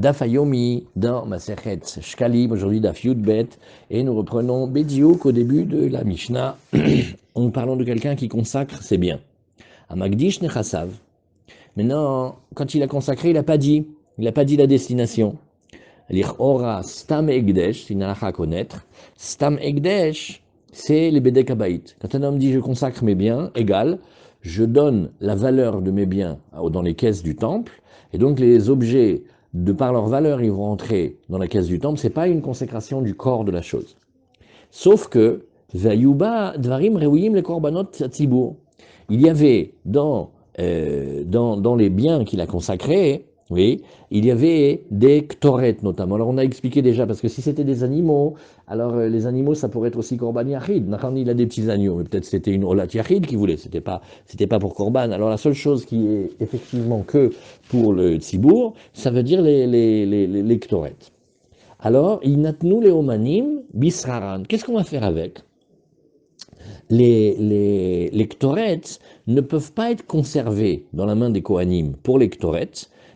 Daf Hayomi dans Masechet Shkalim, aujourd'hui Daf Yudbet, et nous reprenons Bediouk au début de la Mishnah, en parlant de quelqu'un qui consacre ses biens. Amagdish Nechasav. Maintenant, quand il a consacré, il n'a pas dit la destination. Ora Stam Egdesh, c'est une halakha à connaître. Stam Egdesh, c'est les Bedek Habayit. Quand un homme dit je consacre mes biens, égal, je donne la valeur de mes biens dans les caisses du temple, et donc les objets, de par leur valeur, ils vont entrer dans la caisse du temple, c'est pas une consécration du corps de la chose. Sauf que, Vayuba Dvarim Rewiyim le Korbanot Tzibur, il y avait dans les biens qu'il a consacrés, oui, il y avait des ktoret notamment. Alors on a expliqué déjà, parce que si c'était des animaux, alors les animaux ça pourrait être aussi korban yachid. Nahan il a des petits agneaux, mais peut-être c'était une olat yachid qu'il voulait, c'était pas pour korban. Alors la seule chose qui est effectivement que pour le tzibour, ça veut dire les ktoret. Alors, inatnu les omanim bisraran. Qu'est-ce qu'on va faire avec les ktoret ne peuvent pas être conservés dans la main des kohanim pour les ktoret,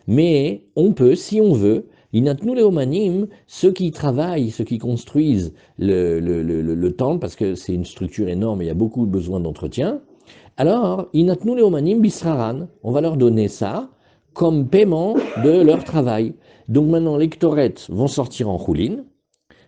mais on peut, si on veut, inatnu les omanim, ceux qui travaillent, ceux qui construisent le temple, parce que c'est une structure énorme et il y a beaucoup de besoin d'entretien, alors, inatnu les omanim bisraran, on va leur donner ça comme paiement de leur travail. Donc maintenant, les ktoret vont sortir en choulin,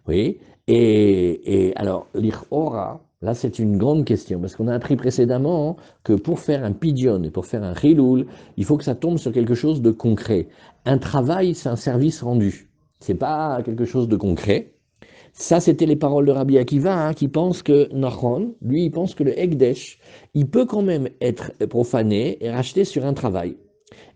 oui, et alors, l'Ichora, là c'est une grande question, parce qu'on a appris précédemment que pour faire un pidyon et pour faire un chiloul, il faut que ça tombe sur quelque chose de concret. Un travail, c'est un service rendu, c'est pas quelque chose de concret. Ça, c'était les paroles de Rabbi Akiva, qui pense que Nachon, lui, il pense que le Ekdesh, il peut quand même être profané et racheté sur un travail.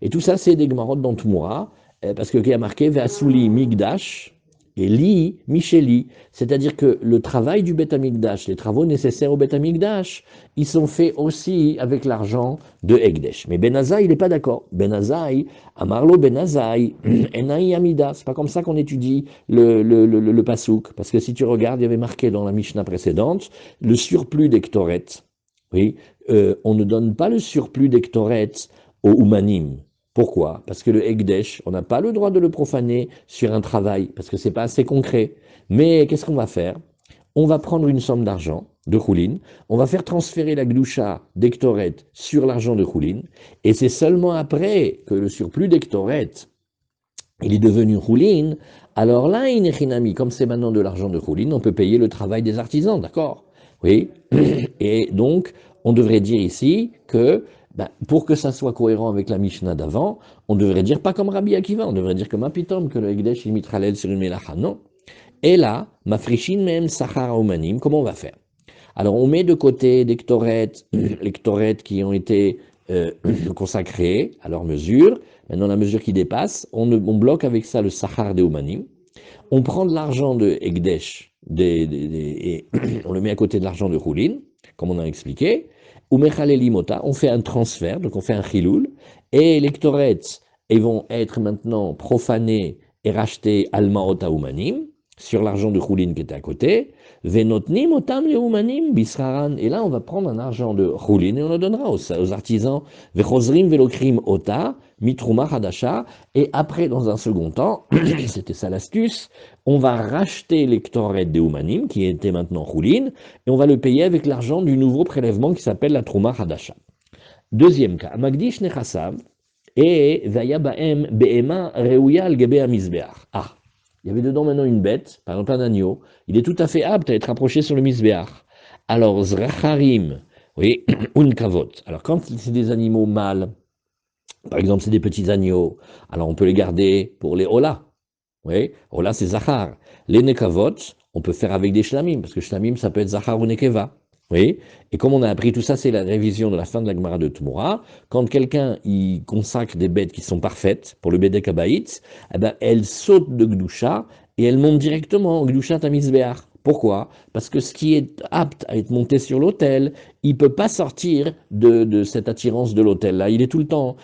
Et tout ça, c'est des Gemarot dans Tmoura, parce qu'il y a marqué Ve'asuli Migdash et Li Micheli. C'est-à-dire que le travail du Beth Amikdash, les travaux nécessaires au Beth Amikdash, ils sont faits aussi avec l'argent de Ekdesh. Mais Ben Azaï, il n'est pas d'accord. Ben Azaï, Amarlo Ben Azaï, Enai Amida. C'est pas comme ça qu'on étudie le Pasouk. Parce que si tu regardes, il y avait marqué dans la Mishnah précédente le surplus d'Ektoret. Oui, on ne donne pas le surplus d'Ektoret au Umanim. Pourquoi? Parce que le Ekdesh, on n'a pas le droit de le profaner sur un travail, parce que c'est pas assez concret. Mais qu'est-ce qu'on va faire? On va prendre une somme d'argent de Choulin, on va faire transférer la Gdusha d'Ektoret sur l'argent de Choulin, et c'est seulement après que le surplus d'Ektoret, il est devenu Choulin, alors là, Inechinami, comme c'est maintenant de l'argent de Choulin, on peut payer le travail des artisans, d'accord? Oui. Et donc, on devrait dire ici que pour que ça soit cohérent avec la Mishnah d'avant, on devrait dire pas comme Rabbi Akiva, on devrait dire comme un pitom, que le Ekdesh il mitralel sur une melacha. Non. Et là, mafrishin même sachar omanim, comment on va faire? Alors on met de côté des ktoret, les ktoret qui ont été consacrés à leur mesure. Maintenant la mesure qui dépasse, on bloque avec ça le sachar des omanim. On prend de l'argent de Ekdesh et on le met à côté de l'argent de Choulin, comme on a expliqué. On fait un transfert, donc on fait un chiloul, et les ktoret, ils vont être maintenant profanés et rachetés almaot umanim, sur l'argent de Choulin qui était à côté. Venotnim otam le umanim bisraran. Et là, on va prendre un argent de Choulin et on le donnera aux artisans. Vechozrim velokrim ota, mitruma hadasha. Et après, dans un second temps, c'était ça l'astuce, on va racheter les ktoret des umanim, qui étaient maintenant Choulin, et on va le payer avec l'argent du nouveau prélèvement qui s'appelle la Trouma Hadasha. Deuxième cas, Magdish Nechasav et Vaya Baem Be'ema Reuya al-Gebe Amizbeach. Ah, il y avait dedans maintenant une bête, par exemple un agneau, il est tout à fait apte à être approché sur le Mizbeach. Alors, Zracharim, oui, Unkavot. Alors, quand c'est des animaux mâles, par exemple c'est des petits agneaux, alors on peut les garder pour les Ola. Oui, Ola c'est Zachar. Les Nekavot, on peut faire avec des Shlamim, parce que Shlamim ça peut être Zachar ou Nekeva. Oui, et comme on a appris tout ça, c'est la révision de la fin de la Gemara de Tmoura. Quand quelqu'un il consacre des bêtes qui sont parfaites pour le Bedek Habayit, eh ben, elles sautent de Gdusha et elles montent directement au Gdusha Tamizbeach. Pourquoi? Parce que ce qui est apte à être monté sur l'autel, il peut pas sortir de cette attirance de l'autel là. Il est tout le temps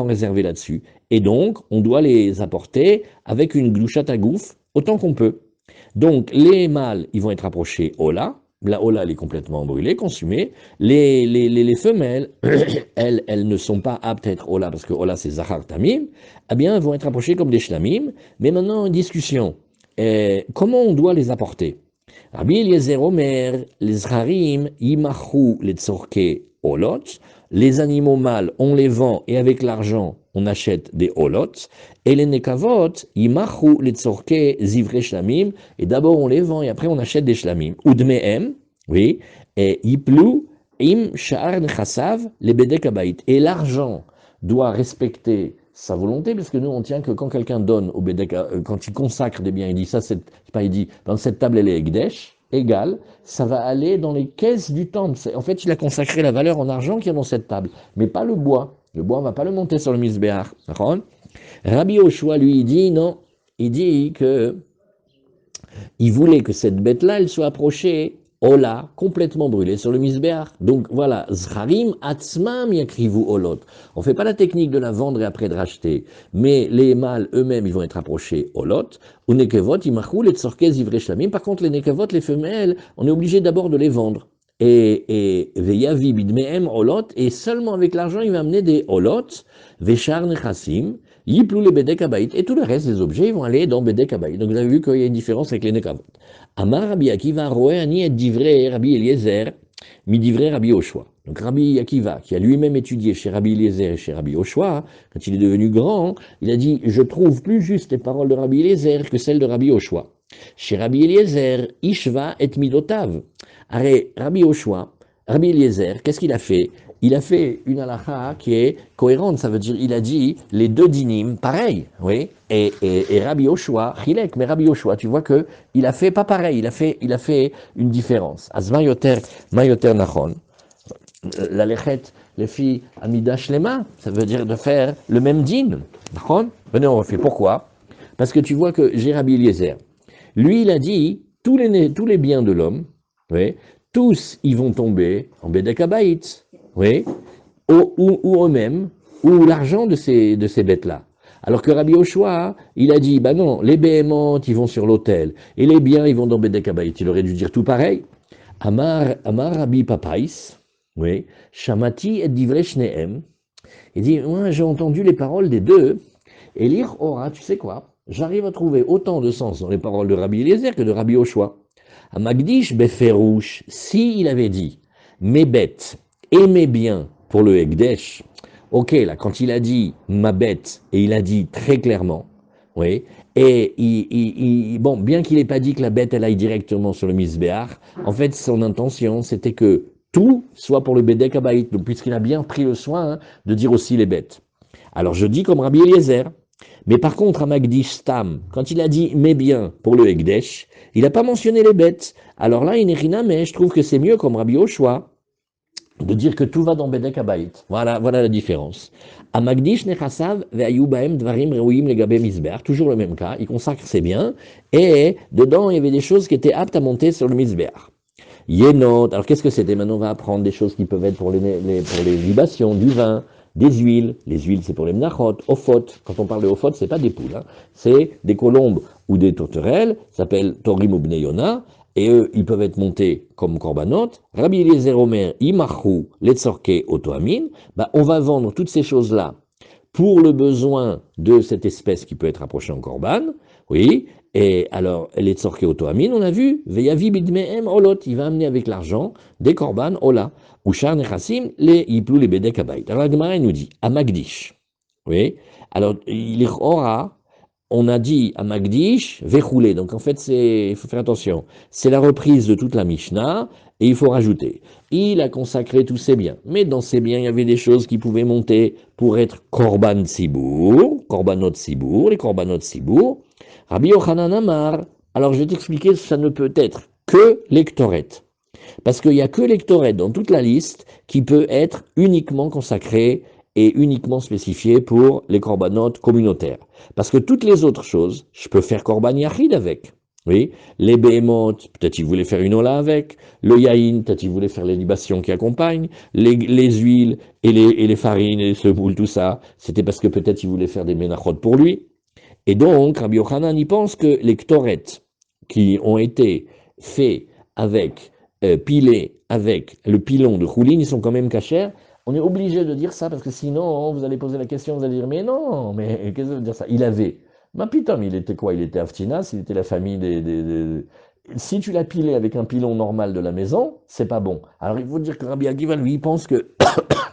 réservé là-dessus. Et donc, on doit les apporter avec une Gdusha Tagouf autant qu'on peut. Donc, les mâles, ils vont être approchés Ola, la Ola, elle est complètement brûlée, consumée. Les femelles, elles ne sont pas aptes à être Ola, parce que Ola, c'est Zahar Tamim. Eh bien, elles vont être approchées comme des Shlamim. Mais maintenant, une discussion. Comment on doit les apporter? Rabbi Eliezer Omer, les Zharim, Yimachu, les Tzorke, Olot. Les animaux mâles, on les vend et avec l'argent, on achète des Olot. Et les Nekavot, Yimachu, les Tzorke, Zivre Shlamim. Et d'abord, on les vend et après, on achète des Shlamim. Udmehem, oui, et Yiplu, Im, Sha'ar, Nechasav, les Bedek Abayit. Et l'argent doit respecter sa volonté, parce que nous, on tient que quand quelqu'un donne au Bedek, quand il consacre des biens, il dit ça, c'est pas, il dit, dans cette table, elle est Ekdesh, égale, ça va aller dans les caisses du temple. En fait, il a consacré la valeur en argent qui est dans cette table, mais pas le bois. Le bois, on ne va pas le monter sur le misbéach. Rabbi Oshua, lui, il dit non. Il dit que il voulait que cette bête-là, elle soit approchée, Ola, complètement brûlée sur le misbéach. Donc voilà, Zharim atzmam yakrivu olot. On ne fait pas la technique de la vendre et après de racheter, mais les mâles eux-mêmes, ils vont être approchés olot. Ou nekevot, imachou, les tzorkez ivre shlamim. Par contre, les nekevot, les femelles, on est obligé d'abord de les vendre. Et veyavi bidmehem olot, et seulement avec l'argent, il va amener des olot, vechar nechassim, Yiplou les Bedek Abayit, et tout le reste des objets, ils vont aller dans Bedek Abayit. Donc vous avez vu qu'il y a une différence avec les Nekavot. Amar Rabbi Akiva, Roé Ani et Divrei Rabbi Eliezer, mi Divrei Rabbi Oshua. Donc Rabbi Akiva, qui a lui-même étudié chez Rabbi Eliezer et chez Rabbi Oshua, quand il est devenu grand, il a dit, je trouve plus juste les paroles de Rabbi Eliezer que celles de Rabbi Oshua. Chez Rabbi Eliezer, Ishva et Midotav. Arrête, Rabbi Oshua, Rabbi Eliezer, qu'est-ce qu'il a fait? Il a fait une halakha qui est cohérente, ça veut dire, il a dit les deux dinim, pareil, oui, et Rabbi Oshua, Chilek, mais Rabbi Oshua, tu vois que il a fait pas pareil, il a fait une différence. Az mayoter nachon, la lechet, les filles amida shlema, ça veut dire de faire le même din, nachon. Venez, on refait. Pourquoi? Parce que tu vois que j'ai Rabbi Eliezer, lui, il a dit tous les biens de l'homme, oui, tous ils vont tomber en Bedek Abayit, oui, ou eux-mêmes, ou l'argent de ces bêtes-là. Alors que Rabbi Oshua, il a dit, bah non, les béhémentes, ils vont sur l'autel, et les biens, ils vont dans Bedek Abayit. Il aurait dû dire tout pareil. Amar Rabbi Papais, oui, Shamati et Divrei Shnehem. Il dit, moi, j'ai entendu les paroles des deux, et lire Ora, tu sais quoi? J'arrive à trouver autant de sens dans les paroles de Rabbi Eliezer que de Rabbi Oshua. À Magdish Beferouche, s'il avait dit mes bêtes et mes biens pour le Ekdesh, ok, là, quand il a dit ma bête, et il a dit très clairement, oui, et bon, bien qu'il n'ait pas dit que la bête, elle aille directement sur le Misbéach, en fait, son intention, c'était que tout soit pour le Bedek Abayit, donc puisqu'il a bien pris le soin de dire aussi les bêtes. Alors je dis comme Rabbi Eliezer, mais par contre, à Magdish Stam, quand il a dit mes biens pour le Ekdesh, il n'a pas mentionné les bêtes. Alors là, Inerina, mais je trouve que c'est mieux comme Rabbi Oshua de dire que tout va dans Bedek Abayit. Voilà la différence. À Magdish Nechasav ve'ayubahem dvarim reuim legabe misbeach, toujours le même cas, il consacre ses biens, et dedans il y avait des choses qui étautes aptes à monter sur le misbeach. Yenot, alors qu'est-ce que c'était? Maintenant on va apprendre des choses qui peuvent être pour les libations, du vin, des huiles. Les huiles c'est pour les mnachot, ophot. Quand on parle de ophot, c'est pas des poules, hein. C'est des colombes ou des tourterelles, ça s'appelle torim ou bneyona, et eux ils peuvent être montés comme korbanot. Rabbi Eliezer Omer, imachu, letzorke, otoamin, bah, on va vendre toutes ces choses-là pour le besoin de cette espèce qui peut être approchée en korban, oui, et alors, les tzorke otoamin, on a vu, veyavi bidmehem olot, il va amener avec l'argent des korban ola, ou char nechassim, les yiplou les bedek abayit. Alors la Gemara nous dit, à Magdish, oui, alors il aura, on a dit à Magdish, vechoulé, donc en fait, il faut faire attention, c'est la reprise de toute la Mishnah, et il faut rajouter, il a consacré tous ses biens, mais dans ses biens, il y avait des choses qui pouvaient monter pour être korban sibour, korbanot sibour, les korbanot sibour. Rabbi Yochanan Amar, alors je vais t'expliquer, ça ne peut être que l'ectoret. Parce qu'il n'y a que l'ectoret dans toute la liste qui peut être uniquement consacré et uniquement spécifié pour les corbanotes communautaires. Parce que toutes les autres choses, je peux faire korban yachid avec. Oui, les béhémotes, peut-être ils voulaient faire une ola avec, le yaïn, peut-être ils voulaient faire les libations qui accompagnent, les huiles et les farines et les semoules, tout ça, c'était parce que peut-être ils voulaient faire des ménachot pour lui. Et donc, Rabbi Yochanan y pense que les ktoret qui ont été faits avec pilés avec le pilon de choulin, ils sont quand même cachers. On est obligé de dire ça parce que sinon, vous allez poser la question, vous allez dire, mais non, mais qu'est-ce que ça veut dire ça? Il avait. Ma putain, il était quoi? Il était Aftinas, il était la famille Si tu l'as pilé avec un pilon normal de la maison, c'est pas bon. Alors il faut dire que Rabbi Akiva, lui, il pense que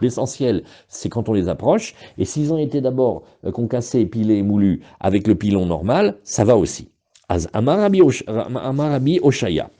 l'essentiel, c'est quand on les approche, et s'ils ont été d'abord concassés, pilés, moulus avec le pilon normal, ça va aussi. Amarabi Oshaya.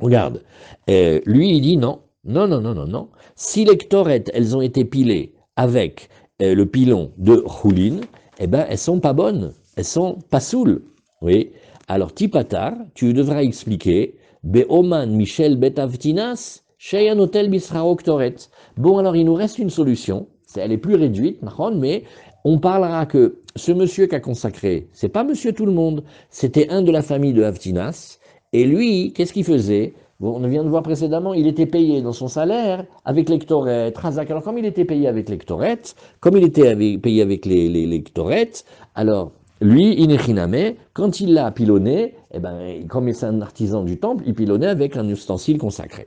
Regarde, lui il dit non, non, non, non, non, non. Si les ktorettes, elles ont été pilées avec le pilon de choulin, eh ben elles sont pas bonnes, elles sont pas saoules. Oui. Alors Tipatar, tu devras expliquer, Beoman Michel Betavtinas, Sheyan Hotel Bisrao Ktoret. Bon, alors il nous reste une solution, elle est plus réduite, mais on parlera que ce monsieur qui a consacré, c'est pas monsieur tout le monde, c'était un de la famille de Avtinas, et lui, qu'est-ce qu'il faisait? Bon, on vient de voir précédemment, il était payé dans son salaire avec l'ectorette, Razak. Alors, comme il était payé avec l'ectorette, comme il était payé avec les lectorettes, alors, lui, Inechiname, quand il l'a pilonné, eh ben, comme c'est un artisan du temple, il pilonnait avec un ustensile consacré.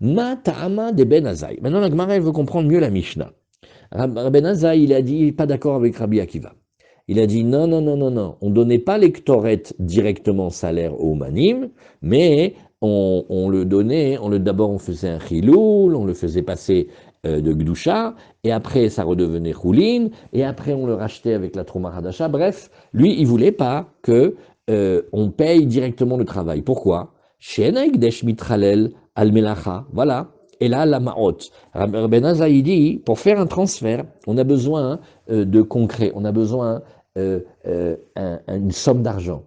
Ma ta'ama de Ben Azaï. Maintenant, la Gemara, elle veut comprendre mieux la Mishnah. Ben Azaï, il a dit, pas d'accord avec Rabbi Akiva. Il a dit non, non, non, non, non, on ne donnait pas l'ectorette directement salaire au manim, mais on le donnait, d'abord on faisait un chiloul, on le faisait passer de gdoucha, et après ça redevenait choulin, et après on le rachetait avec la troma hadasha. Bref, lui il voulait pas que on paye directement le travail. Pourquoi? She'ena ikdesh mitralel al melacha, voilà. Et là, la ma'ot. Ben Azaï dit, pour faire un transfert, on a besoin de concret, on a besoin une somme d'argent.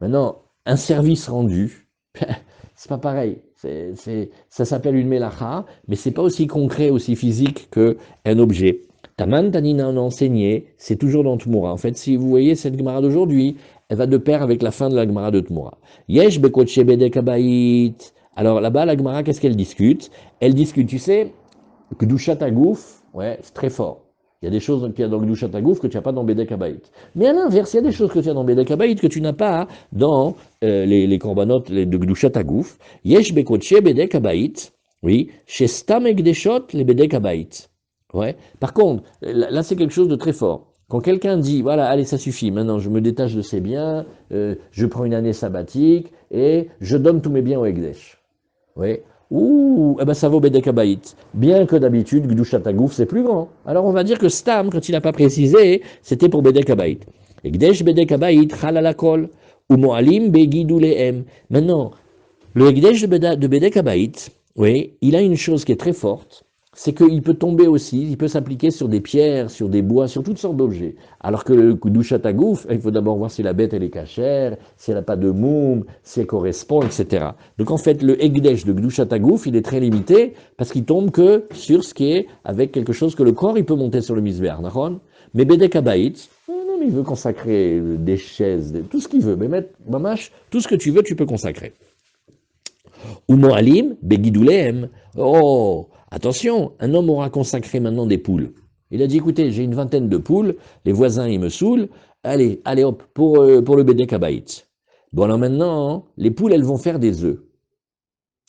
Maintenant, un service rendu, c'est pas pareil. Ça s'appelle une melacha, mais c'est pas aussi concret, aussi physique qu'un objet. Taman Tanina en a enseigné, c'est toujours dans Tmura. En fait, si vous voyez cette Gemara d'aujourd'hui, elle va de pair avec la fin de la Gemara de Tmura. Yesh bekoche bedek habayit. Alors là-bas, la Gemara, qu'est-ce qu'elle discute? Elle discute, tu sais, Kedushat Agouf, ouais, c'est très fort. Il y a des choses qu'il y a dans Kedushat Agouf que tu n'as pas dans Bedek Habayit. Mais à l'inverse, il y a des choses que tu as dans Bedek Habayit que tu n'as pas dans les corbanotes de Kedushat Agouf. Yesh Bekoche Bedek Habayit, oui, chez Stam Ekdeshot, les Bedek Habayit. Ouais. Par contre, là, c'est quelque chose de très fort. Quand quelqu'un dit, voilà, allez, ça suffit, maintenant je me détache de ces biens, je prends une année sabbatique et je donne tous mes biens au Ekdesh. Oui. Ouh, eh ben ça vaut Bedek Habayit. Bien que d'habitude, Gdushat Agouf, c'est plus grand. Alors on va dire que Stam, quand il n'a pas précisé, c'était pour Bedek Habayit. Ekdesh Bedek Habayit, Chalalakol, ou Moalim Begidulehem. Maintenant, le Ekdesh de Bedek Habayit, oui, il a une chose qui est très forte, c'est qu'il peut tomber aussi, il peut s'appliquer sur des pierres, sur des bois, sur toutes sortes d'objets. Alors que le Kedushat Hagouf, il faut d'abord voir si la bête elle est cachère, si elle n'a pas de moum, si elle correspond, etc. Donc en fait, le Ekdesh de Kedushat Hagouf, il est très limité parce qu'il tombe que sur ce qui est avec quelque chose que le corps il peut monter sur le misbéar, d'accord? Mais Bedek Habayit, non, mais il veut consacrer des chaises, tout ce qu'il veut, mais mettre, mamash, tout ce que tu veux, tu peux consacrer. Ou Moalim, Begidoulehem. Oh, attention, un homme aura consacré maintenant des poules. Il a dit, écoutez, j'ai une vingtaine de poules, les voisins, ils me saoulent, allez, allez hop, pour le Bedek Habayit. Bon, alors maintenant, les poules, elles vont faire des œufs.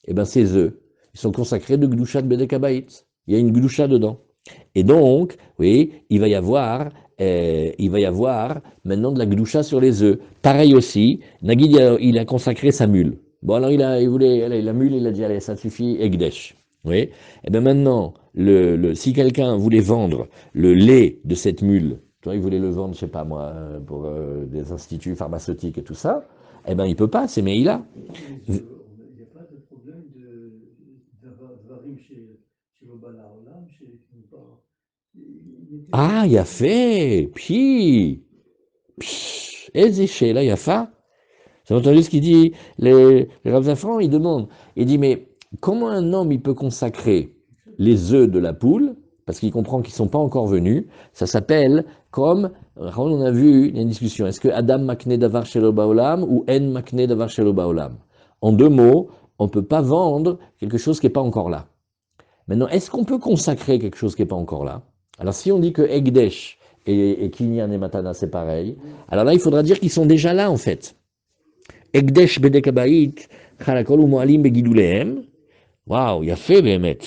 Eh bien, ces œufs, ils sont consacrés de Gdusha de Bedek Habayit. Il y a une Gdusha dedans. Et donc, oui, il va y avoir maintenant de la Gdusha sur les œufs. Pareil aussi, Nagid, il a consacré sa mule. Bon, alors il voulait, allez, la mule, il a dit, allez, ça suffit, Egdesh. Oui. Et bien maintenant, si quelqu'un voulait vendre le lait de cette mule, tu vois, il voulait le vendre, je sais pas moi, pour des instituts pharmaceutiques et tout ça, eh ben il peut pas, c'est Meïla. Il n'y a pas de problème d'avarim chez le Balaolam, chez les Knipa. Ah, il a fait, puis, là, il a fait. Vous avez entendu ce qu'il dit, les Rav Zafran, il demande, il dit, mais comment un homme, il peut consacrer les œufs de la poule, parce qu'il comprend qu'ils ne sont pas encore venus, ça s'appelle comme, on a vu, il y a une discussion, est-ce que Adam makne davar shelo baolam ou En makne davar shelo baolam? En deux mots, on ne peut pas vendre quelque chose qui n'est pas encore là. Maintenant, est-ce qu'on peut consacrer quelque chose qui n'est pas encore là? Alors si on dit que Egdesh et Kinyan et Matana, c'est pareil, alors là, il faudra dire qu'ils sont déjà là, en fait. Ekdesh bedek habayit, chalakol ou moalim begidoulehem. Waouh, יפה באמת.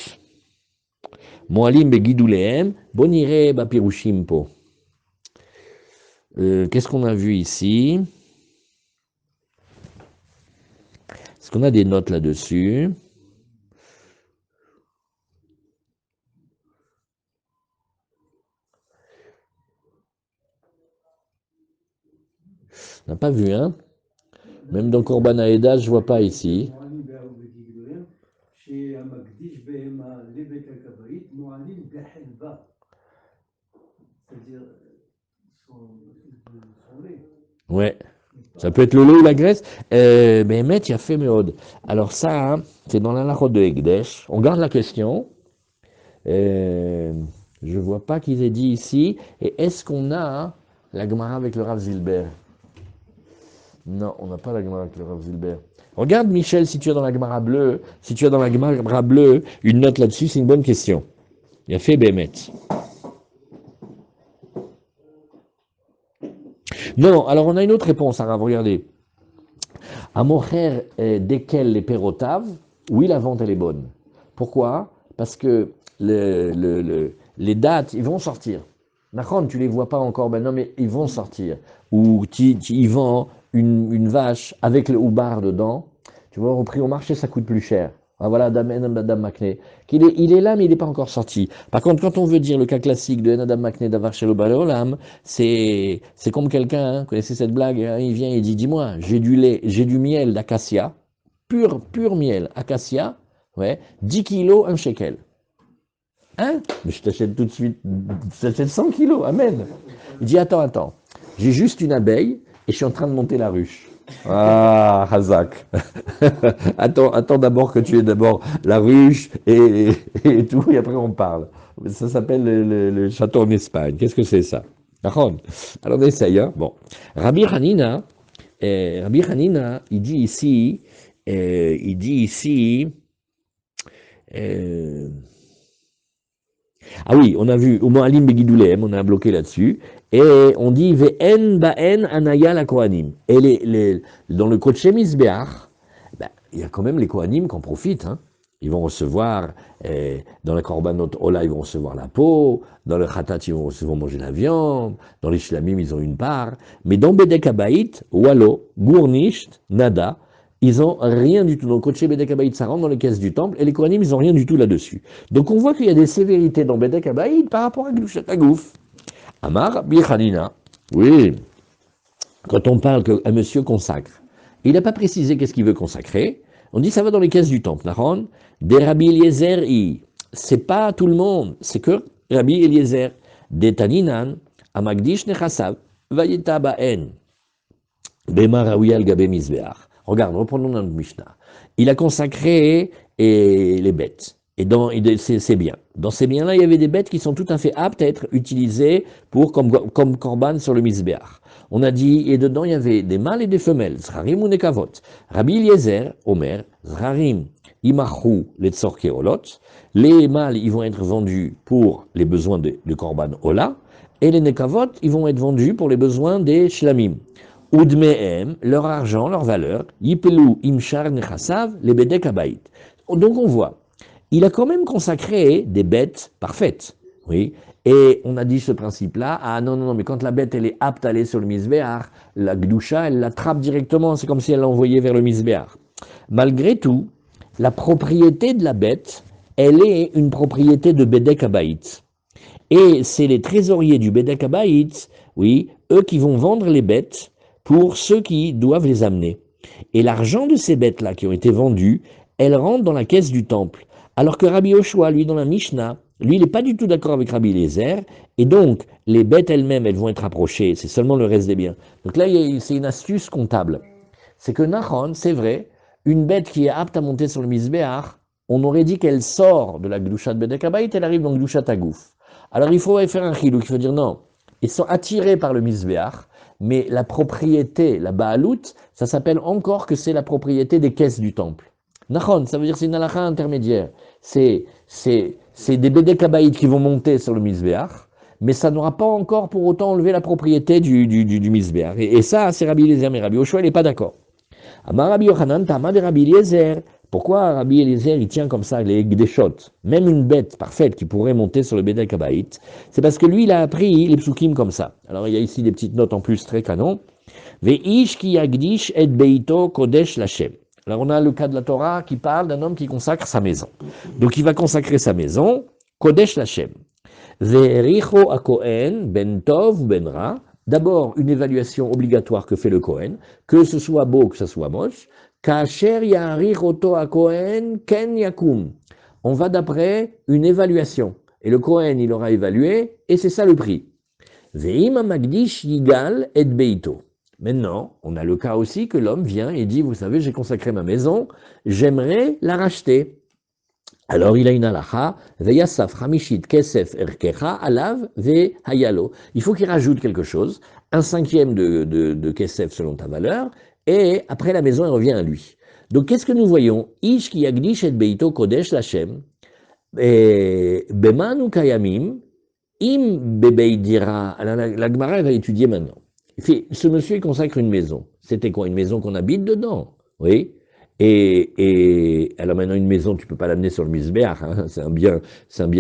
מועלים בגידוליהם, בוא נראה בפירושים פה. Qu'est-ce qu'on a vu ici? Est-ce qu'on a des notes là-dessus? On n'a pas vu, hein? Même dans Korban Haeda, je ne vois pas ici. C'est-à-dire son lait. Ouais. Ça peut être le lait ou la graisse. Béhémet, il a fait méode. Alors ça, hein, c'est dans la Lachot de Ekdesh. On garde la question. Je ne vois pas qu'ils aient dit ici. Et est-ce qu'on a la Gemara avec le Rav Zilber? Non, on n'a pas la Gemara avec le Rav Zilber. Regarde, Michel, si tu as dans la Gemara bleue, si tu as dans la Gemara bleue une note là-dessus, c'est une bonne question. Il a fait Béhémet. Non, alors on a une autre réponse, Arav, regardez. À Mocher, desquels les pérotaves, oui, la vente, elle est bonne. Pourquoi? Parce que les dates, ils vont sortir. D'accord, tu les vois pas encore, ben non, mais ils vont sortir. Ou tu y vends une vache avec le houbar dedans, tu vois, au prix au marché, ça coûte plus cher. Ah, voilà, Madame Makné. Il est là, mais il n'est pas encore sorti. Par contre, quand on veut dire le cas classique de Madame Makné d'avoir chez le Baleolam, c'est comme quelqu'un, hein, connaissez cette blague, hein, il vient et dit, dis-moi, j'ai du lait, j'ai du miel d'acacia, pur miel, acacia, ouais, 10 kilos, un shekel. Hein? Mais je t'achète tout de suite, je t'achète 100 kilos, amen. Il dit, attends, j'ai juste une abeille et je suis en train de monter la ruche. Ah, Hazak. attends d'abord que tu aies d'abord la ruche et tout, et après on parle. Ça s'appelle le château en Espagne. Qu'est-ce que c'est ça? Alors on essaye, hein? Bon. Rabbi Hanina, il dit ici, euh, ah oui, on a vu, au Moalim Begidoulem, on a bloqué là-dessus, et on dit Ve'en ba'en anaya la Kohanim. Et dans le Kodesh Mizbeach, ben, il y a quand même les Kohanim qui en profitent, hein. Ils vont recevoir, dans la Korbanot Ola, ils vont recevoir la peau, dans le Khatat, ils vont manger la viande, dans les Shlamim, ils ont une part, mais dans Bedek Habayit, Wallo, Gournisht, Nada, ils ont rien du tout. Donc, Kodesh Bedek Habayit, ça rentre dans les caisses du temple, et les Kohanim, ils ont rien du tout là-dessus. Donc, on voit qu'il y a des sévérités dans Bedek Habayit par rapport à Glushat Agouf. Amar Bichanina, oui, quand on parle qu'un monsieur consacre, il n'a pas précisé qu'est-ce qu'il veut consacrer. On dit ça va dans les caisses du temple. Naron, des Rabbi Eliezer, c'est pas tout le monde, c'est que Rabbi Eliezer, des Taninan, Amagdish Nechasav, Vayeta Ba'en, Bema Raouyal Gabe Mizbeach. Regarde, reprenons notre Mishnah. Il a consacré les bêtes. Et c'est bien. Dans ces biens-là, il y avait des bêtes qui sont tout à fait aptes à être utilisées comme korban sur le Mizbeach. On a dit, et dedans, il y avait des mâles et des femelles, Zrarim ou Nekavot. Rabbi Eliezer, Omer, Zrarim, Imachu, les Tzorkeolot. Les mâles, ils vont être vendus pour les besoins de korban Ola. Et les Nekavot, ils vont être vendus pour les besoins des Shlamim. Udmehem, leur argent, leur valeur, Yipelu, Imshar, Nechasav, les Bedek Habayit. Donc on voit, il a quand même consacré des bêtes parfaites, oui. Et on a dit ce principe-là, ah non, mais quand la bête elle est apte à aller sur le Mizbeach, la Gdusha, elle l'attrape directement, c'est comme si elle l'envoyait vers le Mizbeach. Malgré tout, la propriété de la bête, elle est une propriété de Bedek Habayit. Et c'est les trésoriers du Bedek Habayit, oui, eux qui vont vendre les bêtes pour ceux qui doivent les amener. Et l'argent de ces bêtes-là qui ont été vendues, elles rentrent dans la caisse du temple. Alors que Rabbi Yoshua, lui, dans la Mishnah, lui, il n'est pas du tout d'accord avec Rabbi Eliezer, et donc les bêtes elles-mêmes, elles vont être approchées, c'est seulement le reste des biens. Donc là, c'est une astuce comptable. C'est que Nahon, c'est vrai, une bête qui est apte à monter sur le Mizbeach, on aurait dit qu'elle sort de la Gdushat Bedek Habayit, elle arrive dans Gdushat Agouf. Alors il faut faire un chilou, il faut dire non, ils sont attirés par le Mizbeach, mais la propriété, la Baalout, ça s'appelle encore que c'est la propriété des caisses du temple. Nahon, ça veut dire que c'est une halakha intermédiaire. C'est des Bedek Habayit qui vont monter sur le Mizbeach, mais ça n'aura pas encore pour autant enlevé la propriété du Mizbeach. Et ça, c'est Rabbi Eliezer, mais Rabbi Yoshua, il n'est pas d'accord. Amar Rabbi Yochanan, Tama de Rabbi Eliezer, Pourquoi Rabbi Eliezer, il tient comme ça les Gdeshot, même une bête parfaite qui pourrait monter sur le Bedek Habayit? C'est parce que lui, il a appris les psukim comme ça. Alors il y a ici des petites notes en plus très canon. Ve'ish ki yagdish et beito kodesh lachem. Alors on a le cas de la Torah qui parle d'un homme qui consacre sa maison. Donc il va consacrer sa maison, kodesh lachem. Ve'ericho a Kohen, ben tov ou ben ra. D'abord, une évaluation obligatoire que fait le Kohen, que ce soit beau, que ce soit moche. Kacher ya'arichoto a Kohen, ken yakum. On va d'après une évaluation. Et le Kohen, il aura évalué, et c'est ça le prix. Ve'im magdish yigal et beito. Maintenant, on a le cas aussi que l'homme vient et dit, vous savez, j'ai consacré ma maison, j'aimerais la racheter. Alors il a une halacha, ve'yasaf hamishit kesef erkecha alav ve'hayalo. Il faut qu'il rajoute quelque chose, un cinquième de kesef selon ta valeur, et après la maison, elle revient à lui. Donc qu'est-ce que nous voyons? Ish ki yagdish et beito kodesh lachem, bemanu kayamim, im bebei dira. La Gemara va étudier maintenant. Il fait, ce monsieur il consacre une maison. C'était quoi? Une maison qu'on habite dedans, oui. Et alors maintenant une maison, tu peux pas l'amener sur le misbéach, hein, c'est un bien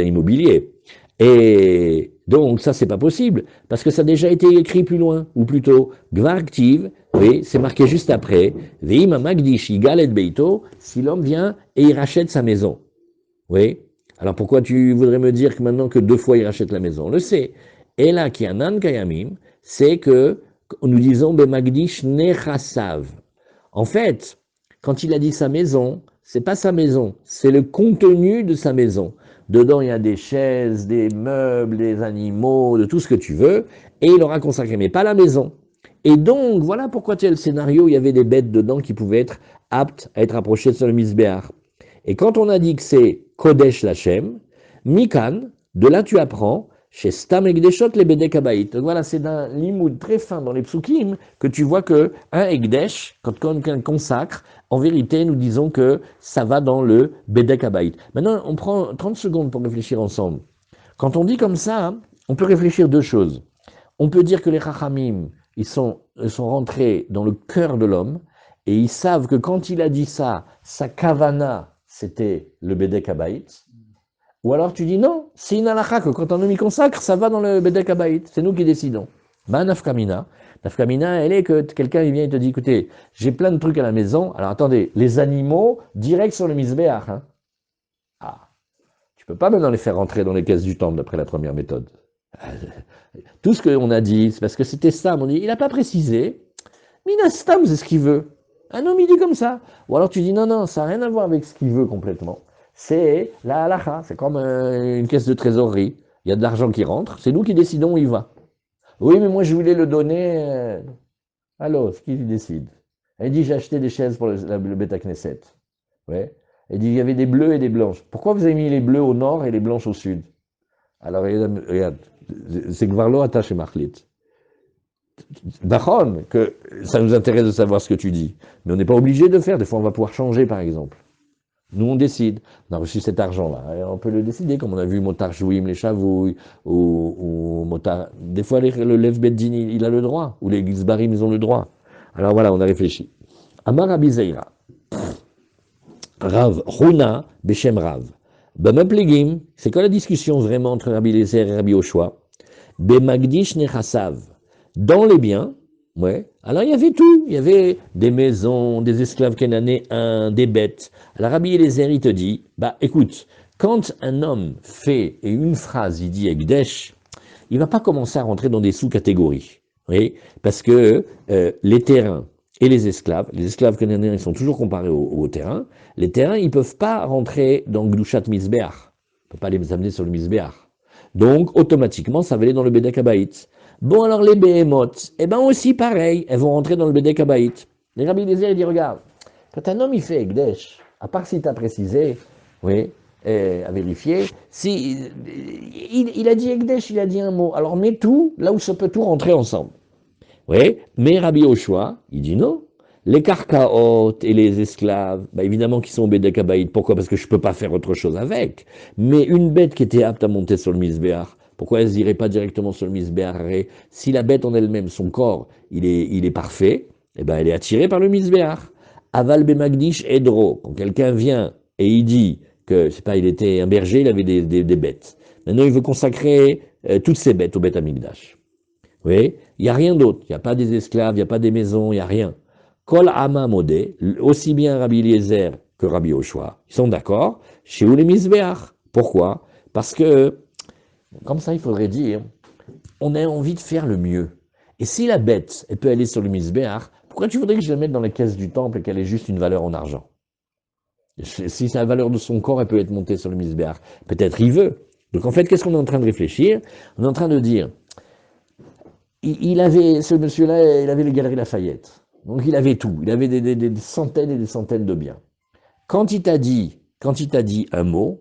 immobilier. Et donc ça c'est pas possible parce que ça a déjà été écrit plus loin ou plutôt gvarktiv, oui, c'est marqué juste après. Veima magdish igal et beito, si l'homme vient et il rachète sa maison, oui. Alors pourquoi tu voudrais me dire que maintenant que 2 fois il rachète la maison? On le sait. Et là qui a nan kayamim, c'est que nous disons be magdish nechasav. En fait, quand il a dit sa maison, c'est pas sa maison, c'est le contenu de sa maison. Dedans, il y a des chaises, des meubles, des animaux, de tout ce que tu veux, et il aura consacré, mais pas la maison. Et donc, voilà pourquoi tu as le scénario, il y avait des bêtes dedans qui pouvaient être aptes à être approchées sur le misbéach. Et quand on a dit que c'est Kodesh Lachem, Mikan, de là tu apprends, chez Stam Egdeshot les Bedek Habayit. Donc voilà, c'est d'un limoud très fin dans les psukim que tu vois que un Egdesh, quand quelqu'un consacre, en vérité, nous disons que ça va dans le Bedek Habayit. Maintenant, on prend 30 secondes pour réfléchir ensemble. Quand on dit comme ça, on peut réfléchir 2 choses. On peut dire que les Chachamim, ils sont rentrés dans le cœur de l'homme, et ils savent que quand il a dit ça, sa kavana, c'était le Bedek Habayit. Ou alors tu dis non, c'est une halakha que quand un homme y consacre, ça va dans le Bedek Habayit, c'est nous qui décidons. Ben nafkamina, elle est que quelqu'un il vient et te dit, écoutez, j'ai plein de trucs à la maison, alors attendez, les animaux, direct sur le misbéach. Hein. Ah, tu peux pas maintenant les faire rentrer dans les caisses du temple d'après la première méthode. Tout ce qu'on a dit, c'est parce que c'était Stam, on dit, il n'a pas précisé, Mina Stam, c'est ce qu'il veut. Un homme il dit comme ça. Ou alors tu dis, non, ça n'a rien à voir avec ce qu'il veut complètement. C'est la halakha, c'est comme une caisse de trésorerie. Il y a de l'argent qui rentre, c'est nous qui décidons où il va. Oui, mais moi je voulais le donner. Alors, ce qui décide. Elle dit j'ai acheté des chaises pour le Beta Knesset. Ouais. Elle dit il y avait des bleus et des blanches. Pourquoi vous avez mis les bleus au nord et les blanches au sud? Alors regarde, c'est Gvarlo attaché Marlit. D'achon, que ça nous intéresse de savoir ce que tu dis. Mais on n'est pas obligé de faire. Des fois, on va pouvoir changer, par exemple. Nous, on décide. On a reçu cet argent-là. On peut le décider, comme on a vu Motar Jouim, les Chavouilles, ou Motar. Des fois, le Lev Beddin, il a le droit. Ou les Gizbarim, ils ont le droit. Alors voilà, on a réfléchi. Amar Abizeira. Rav, Huna, Beshem Rav. Bamaplegim, c'est quoi la discussion vraiment entre Rabbi Eliezer et Rabbi Yoshua? Bemagdish Nechasav. Dans les biens, ouais. Alors il y avait tout, il y avait des maisons, des esclaves cananéens, des bêtes. Alors Rabbi Eliezer, il te dit, bah écoute, quand un homme fait, et une phrase, il dit Egdesh, il va pas commencer à rentrer dans des sous-catégories, oui, parce que les terrains et les esclaves cananéens, ils sont toujours comparés aux terrains, les terrains, ils peuvent pas rentrer dans Gdushat Mizbeach, on peut pas les amener sur le Mizbeach. Donc, automatiquement, ça va aller dans le Bedek Habayit. Bon, alors les Behemoth, eh ben aussi pareil, elles vont rentrer dans le Bedek Habayit. Les Rabbi Eliezer, il dit, regarde, quand un homme il fait Egdesh, à part si tu as précisé, oui, à vérifier, si, il a dit Egdesh, il a dit un mot, alors mets tout là où ça peut tout rentrer ensemble. Oui, mais Rabbi Yoshua, il dit non. Les karkaot et les esclaves, bah évidemment qu'ils sont au Bedek Habayit. Pourquoi? Parce que je ne peux pas faire autre chose avec. Mais une bête qui était apte à monter sur le misbéach, pourquoi elle n'irait pas directement sur le misbéach? Si la bête en elle-même, son corps, il est parfait, eh ben elle est attirée par le misbéach. Aval Bemagdish Edro, quand quelqu'un vient et il dit que, je sais pas, il était un berger, il avait des bêtes. Maintenant, il veut consacrer toutes ces bêtes au Beth Amikdash. Vous voyez, il n'y a rien d'autre. Il n'y a pas des esclaves, il n'y a pas des maisons, il n'y a rien. Kol Ama Modé, aussi bien Rabbi Eliezer que Rabbi Yoshua, ils sont d'accord, chez les Misbeach. Pourquoi? Parce que, comme ça, il faudrait dire, on a envie de faire le mieux. Et si la bête, elle peut aller sur le Misbeach, pourquoi tu voudrais que je la mette dans la caisse du temple et qu'elle ait juste une valeur en argent? Si la valeur de son corps, elle peut être montée sur le Misbeach, peut-être il veut. Donc en fait, qu'est-ce qu'on est en train de réfléchir? On est en train de dire, il avait, ce monsieur-là, il avait les Galeries Lafayette. Donc il avait tout. Il avait des centaines et des centaines de biens. Quand il t'a dit un mot,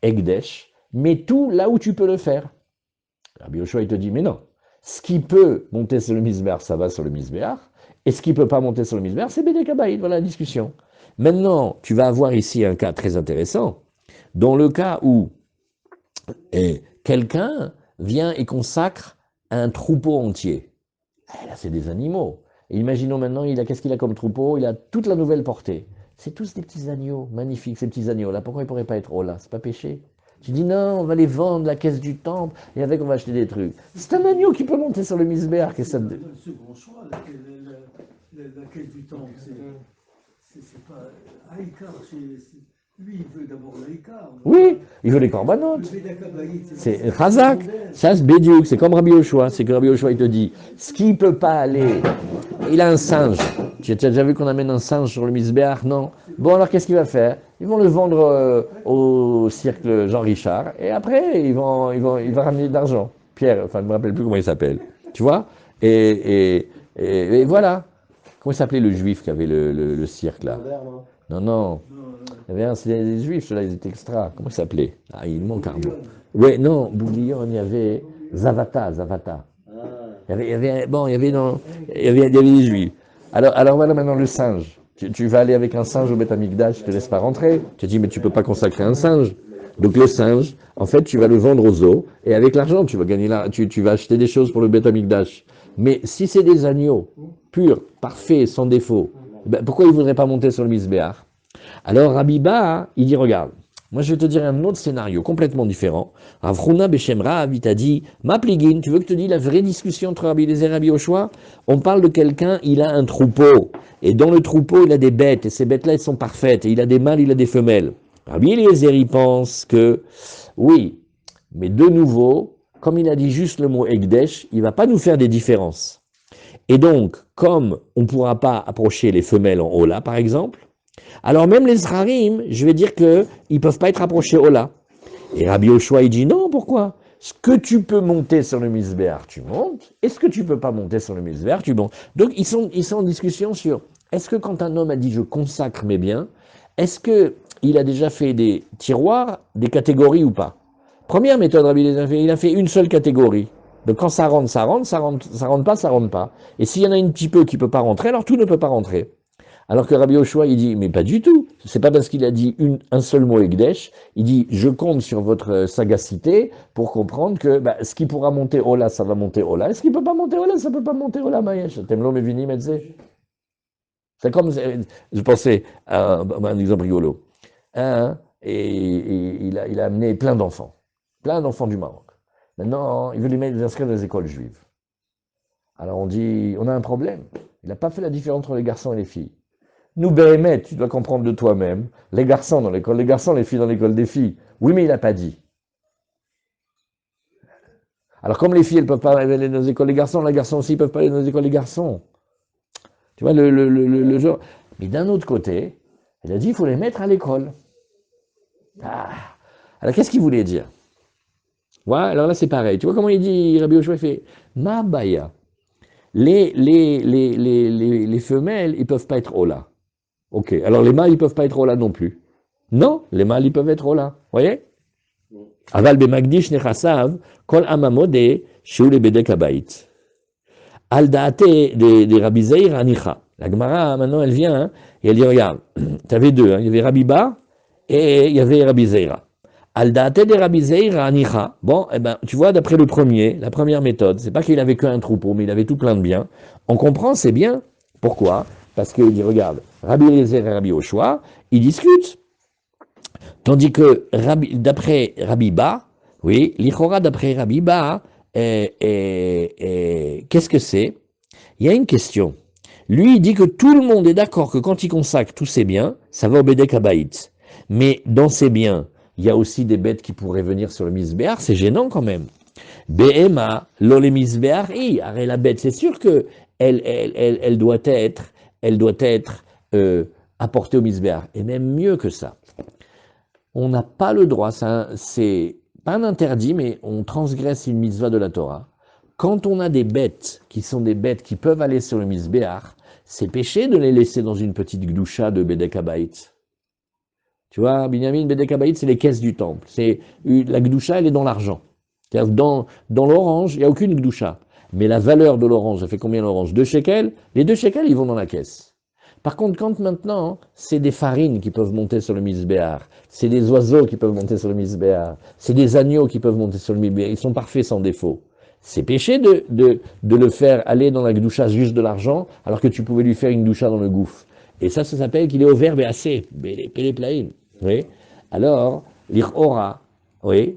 Egdesh, mets tout là où tu peux le faire. Rabbi Yoshua, il te dit, mais non. Ce qui peut monter sur le Misbeach, ça va sur le Misbeach. Et ce qui ne peut pas monter sur le Misbeach, c'est Bédé Kabaïd. Voilà la discussion. Maintenant, tu vas avoir ici un cas très intéressant. Dans le cas où quelqu'un vient et consacre un troupeau entier. Là, c'est des animaux. Et imaginons maintenant, qu'est-ce qu'il a comme troupeau? Il a toute la nouvelle portée. C'est tous des petits agneaux, magnifiques, ces petits agneaux-là. Pourquoi ils ne pourraient pas être là? C'est pas péché. Tu dis non, on va les vendre, la caisse du temple, et avec on va acheter des trucs. C'est un agneau qui peut monter sur le misbéar. C'est le second choix, la caisse du temple. C'est pas Haïkar. Lui, il veut d'abord l'Haïkar. Oui, il veut les corbanotes. C'est Chazak. Ça, c'est Bédiouk. C'est comme Rabbi Yoshua. C'est que Rabbi Yoshua, il te dit, ce qui ne peut pas aller, il a un singe. Tu as déjà vu qu'on amène un singe sur le misbéar? Non. Bon, alors qu'est-ce qu'il va faire? Ils vont le vendre au cirque Jean Richard. Et après, il va ramener de l'argent. Pierre, enfin, je ne me rappelle plus comment il s'appelle. Tu vois? Et voilà. Comment il s'appelait le juif qui avait le cirque là? Non, non. Il y avait c'était des juifs, ceux-là, ils étaient extra. Comment il s'appelait? Ah, il manque un mot. Oui, non, Bouillon, il y avait Zavata. Il y avait des juifs. Alors voilà maintenant le singe. Tu vas aller avec un singe au Beth Amikdash, je ne te laisse pas rentrer. Tu te dis, mais tu ne peux pas consacrer un singe. Donc le singe, en fait, tu vas le vendre aux zoos, et avec l'argent, tu vas gagner tu vas acheter des choses pour le Beth Amikdash. Mais si c'est des agneaux, purs, parfaits, sans défaut, ben, pourquoi ils ne voudraient pas monter sur le Misbéach? Alors Rabbi Ba, il dit, regarde, moi je vais te dire un autre scénario complètement différent. Rav Huna Beshem Rav, il t'a dit, ma pligin, tu veux que je te dise la vraie discussion entre Rabbi Eliezer et Rabbi Yoshua? On parle de quelqu'un, il a un troupeau, et dans le troupeau il a des bêtes, et ces bêtes-là elles sont parfaites, et il a des mâles, il a des femelles. Rabbi Eliezer, il pense que, oui, mais de nouveau, comme il a dit juste le mot Egdesh, il ne va pas nous faire des différences. Et donc, comme on ne pourra pas approcher les femelles en Ola, par exemple, alors même les Zrarim, je vais dire qu'ils ne peuvent pas être approchés Ola. Et Rabbi Yoshua, il dit non, pourquoi? Ce que tu peux monter sur le Misbéar, tu montes. Et ce que tu ne peux pas monter sur le Misbéar, tu montes. Donc, ils sont en discussion sur, est-ce que quand un homme a dit je consacre mes biens, est-ce qu'il a déjà fait des tiroirs, des catégories ou pas? Première méthode, Rabbi Eliezer, il a fait une seule catégorie. Donc quand ça rentre, ça rentre, ça rentre pas. Et s'il y en a un petit peu qui ne peut pas rentrer, alors tout ne peut pas rentrer. Alors que Rabbi Yoshua, il dit, mais pas du tout. C'est pas parce qu'il a dit un seul mot Egdesh. Il dit, je compte sur votre sagacité pour comprendre que ce qui pourra monter Ola, ça va monter Ola. Et ce qui ne peut pas monter Ola, ça ne peut pas monter Ola, Maïesh. Temlo mevini metzeh. C'est comme, je pensais à un exemple rigolo. Et il a amené plein d'enfants du Maroc. Maintenant, il veut les inscrire dans les écoles juives. Alors on dit, on a un problème. Il n'a pas fait la différence entre les garçons et les filles. Nous, Béhémet, tu dois comprendre de toi-même, les garçons dans l'école, les garçons, les filles dans l'école des filles. Oui, mais il n'a pas dit. Alors comme les filles, elles ne peuvent pas aller dans les écoles des garçons, les garçons aussi ne peuvent pas aller dans les écoles des garçons. Tu vois, le genre. Mais d'un autre côté, il a dit, il faut les mettre à l'école. Alors qu'est-ce qu'il voulait dire? Ouais, alors là c'est pareil. Tu vois comment il dit, Rabbi Yoshua fait, ma baya. Les femelles, ils ne peuvent pas être Ola. Ok, alors les mâles, ils ne peuvent pas être Ola non plus. Non, les mâles, ils peuvent être Ola. Vous voyez? Aval bemagdish nechasav, kol amamode, sheu le bedek habayit. Al daate des Rabbi Zeir anicha. La Gemara, maintenant, elle vient, et elle dit, regarde, tu avais deux, il y avait Rabbi Ba, et il y avait Rabbi Zeira. Al daate des Rabbi Zeir anicha. Bon, eh ben, tu vois, d'après le premier, la première méthode, c'est pas qu'il avait qu'un troupeau, mais il avait tout plein de biens. On comprend, c'est bien. Pourquoi? Parce qu'il dit, regarde, Rabbi Eliezer et Rabbi Yoshua, ils discutent. Tandis que d'après Rabbi Ba, oui, l'Ichora d'après Rabbi Ba, qu'est-ce que c'est? Il y a une question. Lui, il dit que tout le monde est d'accord que quand il consacre tous ses biens, ça va au Bedek Habaït. Mais dans ces biens, il y a aussi des bêtes qui pourraient venir sur le Misbéar, c'est gênant quand même. Behema, lole Misbéar, la bête, c'est sûr que elle doit être apportée au Misbéar. Et même mieux que ça. On n'a pas le droit, c'est pas un interdit, mais on transgresse une mitzvah de la Torah. Quand on a des bêtes qui sont des bêtes qui peuvent aller sur le Misbéar, c'est péché de les laisser dans une petite gdoucha de Bedek Habaït. Tu vois, Binyamin, Bedek Habaït, c'est les caisses du temple. La gdoucha, elle est dans l'argent. C'est-à-dire, dans l'orange, il n'y a aucune gdoucha. Mais la valeur de l'orange, ça fait combien l'orange? 2 shekels? Les 2 shekels, ils vont dans la caisse. Par contre, quand maintenant, c'est des farines qui peuvent monter sur le misbéar, c'est des oiseaux qui peuvent monter sur le misbéar, c'est des agneaux qui peuvent monter sur le misbéar, ils sont parfaits sans défaut. C'est péché de le faire aller dans la gdoucha juste de l'argent, alors que tu pouvais lui faire une gdoucha dans le gouffre. Et ça s'appelle qu'il est au verbe assez, pélé plaïn. Oui. Alors, l'Ichora, oui,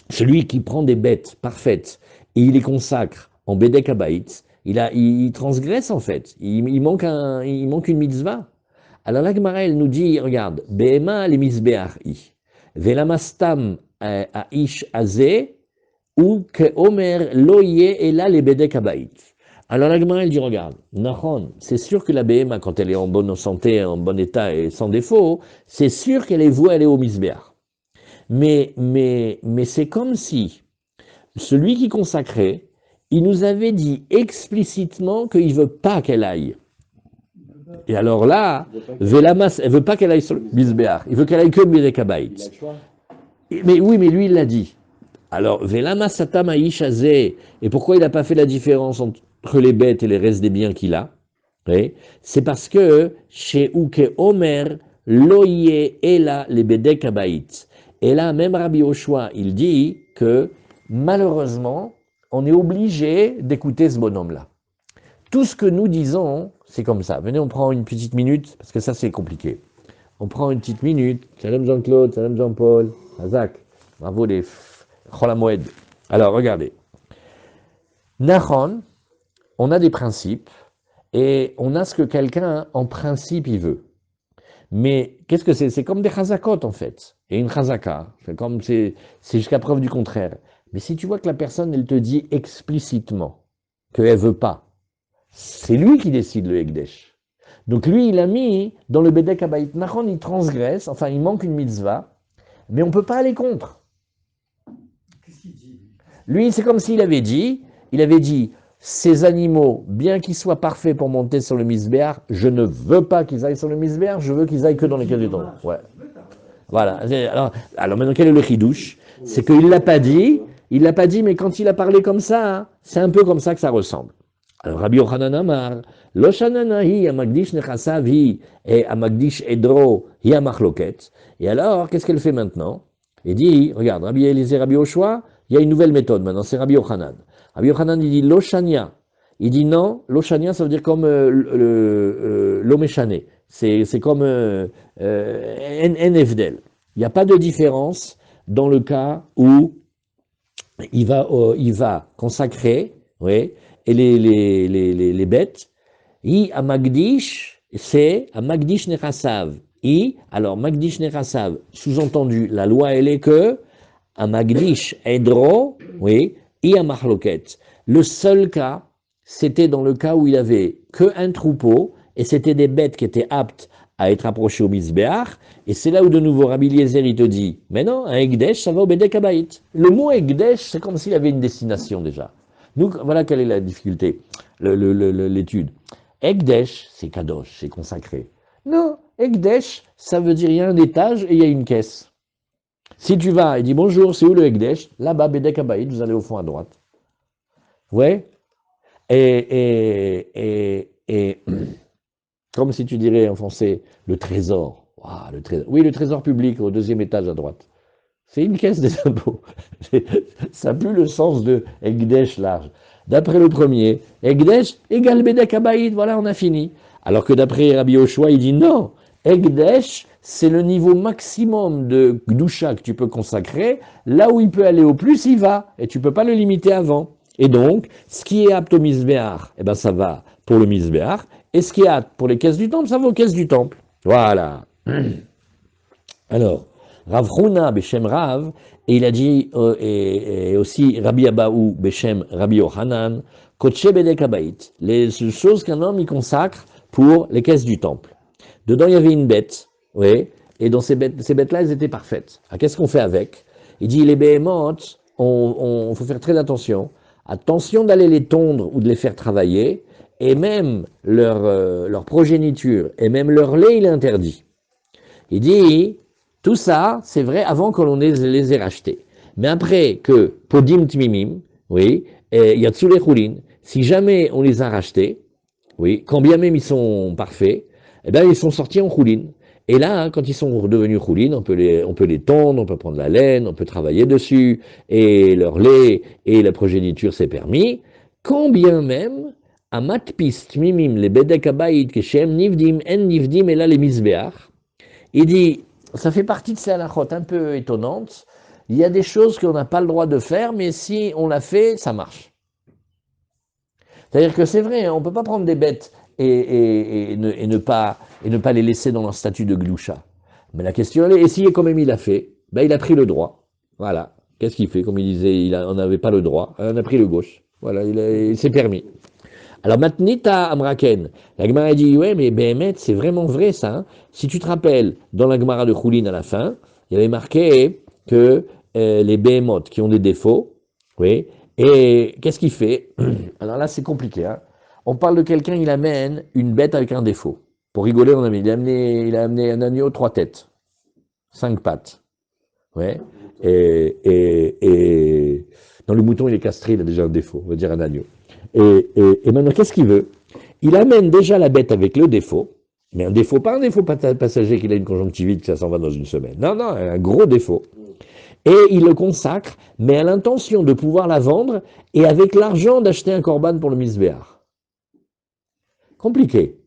celui qui prend des bêtes parfaites et il les consacre en Bedek Habaït, il transgresse en fait, il manque une mitzvah. Alors la Gemara, elle nous dit, regarde, Behema le misbeachi, velamastam aish azeh, ou que Omer loye ela le Bedek Habaït. Alors la Gemara, elle dit, regarde, Nahon, c'est sûr que la Behema, quand elle est en bonne santé, en bon état et sans défaut, c'est sûr qu'elle est vouée à aller au misbeach. Mais c'est comme si celui qui consacrait, il nous avait dit explicitement qu'il ne veut pas qu'elle aille. Et alors là, Vélamas, elle ne veut pas qu'elle aille sur le Misbéach, il veut qu'elle aille que le Bedek Habaït. Mais oui, mais lui, il l'a dit. Alors, Vélamas Satam Aïch Azé, et pourquoi il n'a pas fait la différence entre les bêtes et les restes des biens qu'il a? Oui, c'est parce que chez Ouke Omer, Loye Ela le Bedek Habaït. Et là, même Rabbi Yoshua, il dit que malheureusement, on est obligé d'écouter ce bonhomme-là. Tout ce que nous disons, c'est comme ça. Venez, on prend une petite minute, parce que ça, c'est compliqué. On prend une petite minute. Salam Jean-Claude, salam Jean-Paul, Azak, bravo les Cholamoed. Alors, regardez. Nahon, on a des principes, et on a ce que quelqu'un, en principe, il veut. Mais qu'est-ce que c'est? C'est comme des chazakot en fait. Et une chazaka, c'est jusqu'à preuve du contraire. Mais si tu vois que la personne, elle te dit explicitement qu'elle veut pas, c'est lui qui décide le Ekdesh. Donc lui, il a mis dans le Bedek Habaït Nahon, il transgresse, enfin il manque une mitzvah, mais on ne peut pas aller contre. Qu'est-ce qu'il dit? Lui, c'est comme s'il avait dit, ces animaux, bien qu'ils soient parfaits pour monter sur le misbéar, je ne veux pas qu'ils aillent sur le misbéar, je veux qu'ils aillent que dans les caisses du temple. Ouais. Voilà. Alors maintenant, quel est le chidouche? C'est qu'il ne l'a pas dit, mais quand il a parlé comme ça, hein, c'est un peu comme ça que ça ressemble. Alors Rabbi Yochanan Amar, Lo shanana hi amagdish nechasav hi et amagdish edro hi amachloket. Et alors, qu'est-ce qu'elle fait maintenant? Il dit, regarde, Rabbi Eliezer, Rabbi Yoshua, il y a une nouvelle méthode maintenant, c'est Rabbi Yochanan. Rabbi Yochanan, il dit Loshania. Il dit non, Loshania, ça veut dire comme l'Omeshane. C'est comme Enfdel. Il n'y a pas de différence dans le cas où il va consacrer, oui, et les bêtes. I à Magdish, c'est à Magdish Nechasav. Alors Magdish Nechasav, sous-entendu, la loi elle est que à Magdish Edro, oui, et à Mahloket. Le seul cas, c'était dans le cas où il avait qu'un troupeau, et c'était des bêtes qui étaient aptes à être approchées au Misbéach, et c'est là où de nouveau Rabbi Eliezer il te dit, mais non, un Ekdesh, ça va au Bedek Habaït. Le mot Ekdesh, c'est comme s'il avait une destination déjà. Nous, voilà quelle est la difficulté, l'étude. Ekdesh, c'est Kadosh, c'est consacré. Non, Ekdesh, ça veut dire il y a un étage et il y a une caisse. Si tu vas et dis bonjour, c'est où le Ekdesh? Là-bas, Bedek Habaït, vous allez au fond à droite. Ouais. Et comme si tu dirais en français, le trésor. Wow, le trésor. Oui, le trésor public au 2e étage à droite. C'est une caisse des impôts. Ça n'a plus le sens de Ekdesh large. D'après le premier, Egdesh égale Bedek Abayit, voilà, on a fini. Alors que d'après Rabbi Yoshua, il dit non, Egdesh, c'est le niveau maximum de Gdusha que tu peux consacrer. Là où il peut aller au plus, il va. Et tu ne peux pas le limiter avant. Et donc, ce qui est apte au Misbéar, eh ben ça va pour le Misbéar. Et ce qui est apte pour les caisses du temple, ça va aux caisses du temple. Voilà. Alors, Rav Huna Beshem Rav, et il a dit, et aussi Rabbi Abaou Beshem Rabbi Yohanan, Koche Bedek Abayit, les choses qu'un homme y consacre pour les caisses du temple. Dedans, il y avait une bête, oui, et dans ces bêtes-là, elles étaient parfaites. Alors, qu'est-ce qu'on fait avec? Il dit, les béhémotes, on faut faire très attention. Attention d'aller les tondre ou de les faire travailler, et même leur progéniture, et même leur lait, il est interdit. Il dit, tout ça, c'est vrai avant que l'on les ait rachetés. Mais après que Podim Tmimim, oui, et Yatsule Choulin, si jamais on les a rachetés, oui, quand bien même ils sont parfaits, eh bien ils sont sortis en Choulin. Et là, quand ils sont devenus Choulin, on peut les tondre, on peut prendre la laine, on peut travailler dessus, et leur lait et la progéniture c'est permis, quand bien même, à Matpis Tmimim, les Bedek Abayit, Keshem Nivdim, En Nivdim, et là les Misbeach, il dit, ça fait partie de ces halachot un peu étonnantes. Il y a des choses qu'on n'a pas le droit de faire, mais si on l'a fait, ça marche. C'est-à-dire que c'est vrai, on ne peut pas prendre des bêtes et ne pas les laisser dans leur statut de gloucha. Mais la question, elle est, et si quand même il a fait, ben, il a pris le droit. Voilà. Qu'est-ce qu'il fait? Comme il disait, on n'avait pas le droit, on a pris le gauche. Voilà, il s'est permis. Alors maintenant, Amraken, la Gemara dit, ouais, mais Béhémet, c'est vraiment vrai ça. Hein. Si tu te rappelles, dans la Gemara de Choulin à la fin, il y avait marqué que les Béhémotes qui ont des défauts, oui, et qu'est-ce qu'il fait? Alors là, c'est compliqué. Hein. On parle de quelqu'un, il amène une bête avec un défaut. Pour rigoler, il a amené un agneau 3 têtes, 5 pattes. Ouais. Et dans le mouton, il est castré, il a déjà un défaut, on va dire un agneau. Et maintenant, qu'est-ce qu'il veut? Il amène déjà la bête avec le défaut, mais un défaut, pas un défaut passager qu'il a une conjonctivite, que ça s'en va dans une semaine. Non, non, un gros défaut. Et il le consacre, mais à l'intention de pouvoir la vendre et avec l'argent d'acheter un corban pour le misbéar. Compliqué.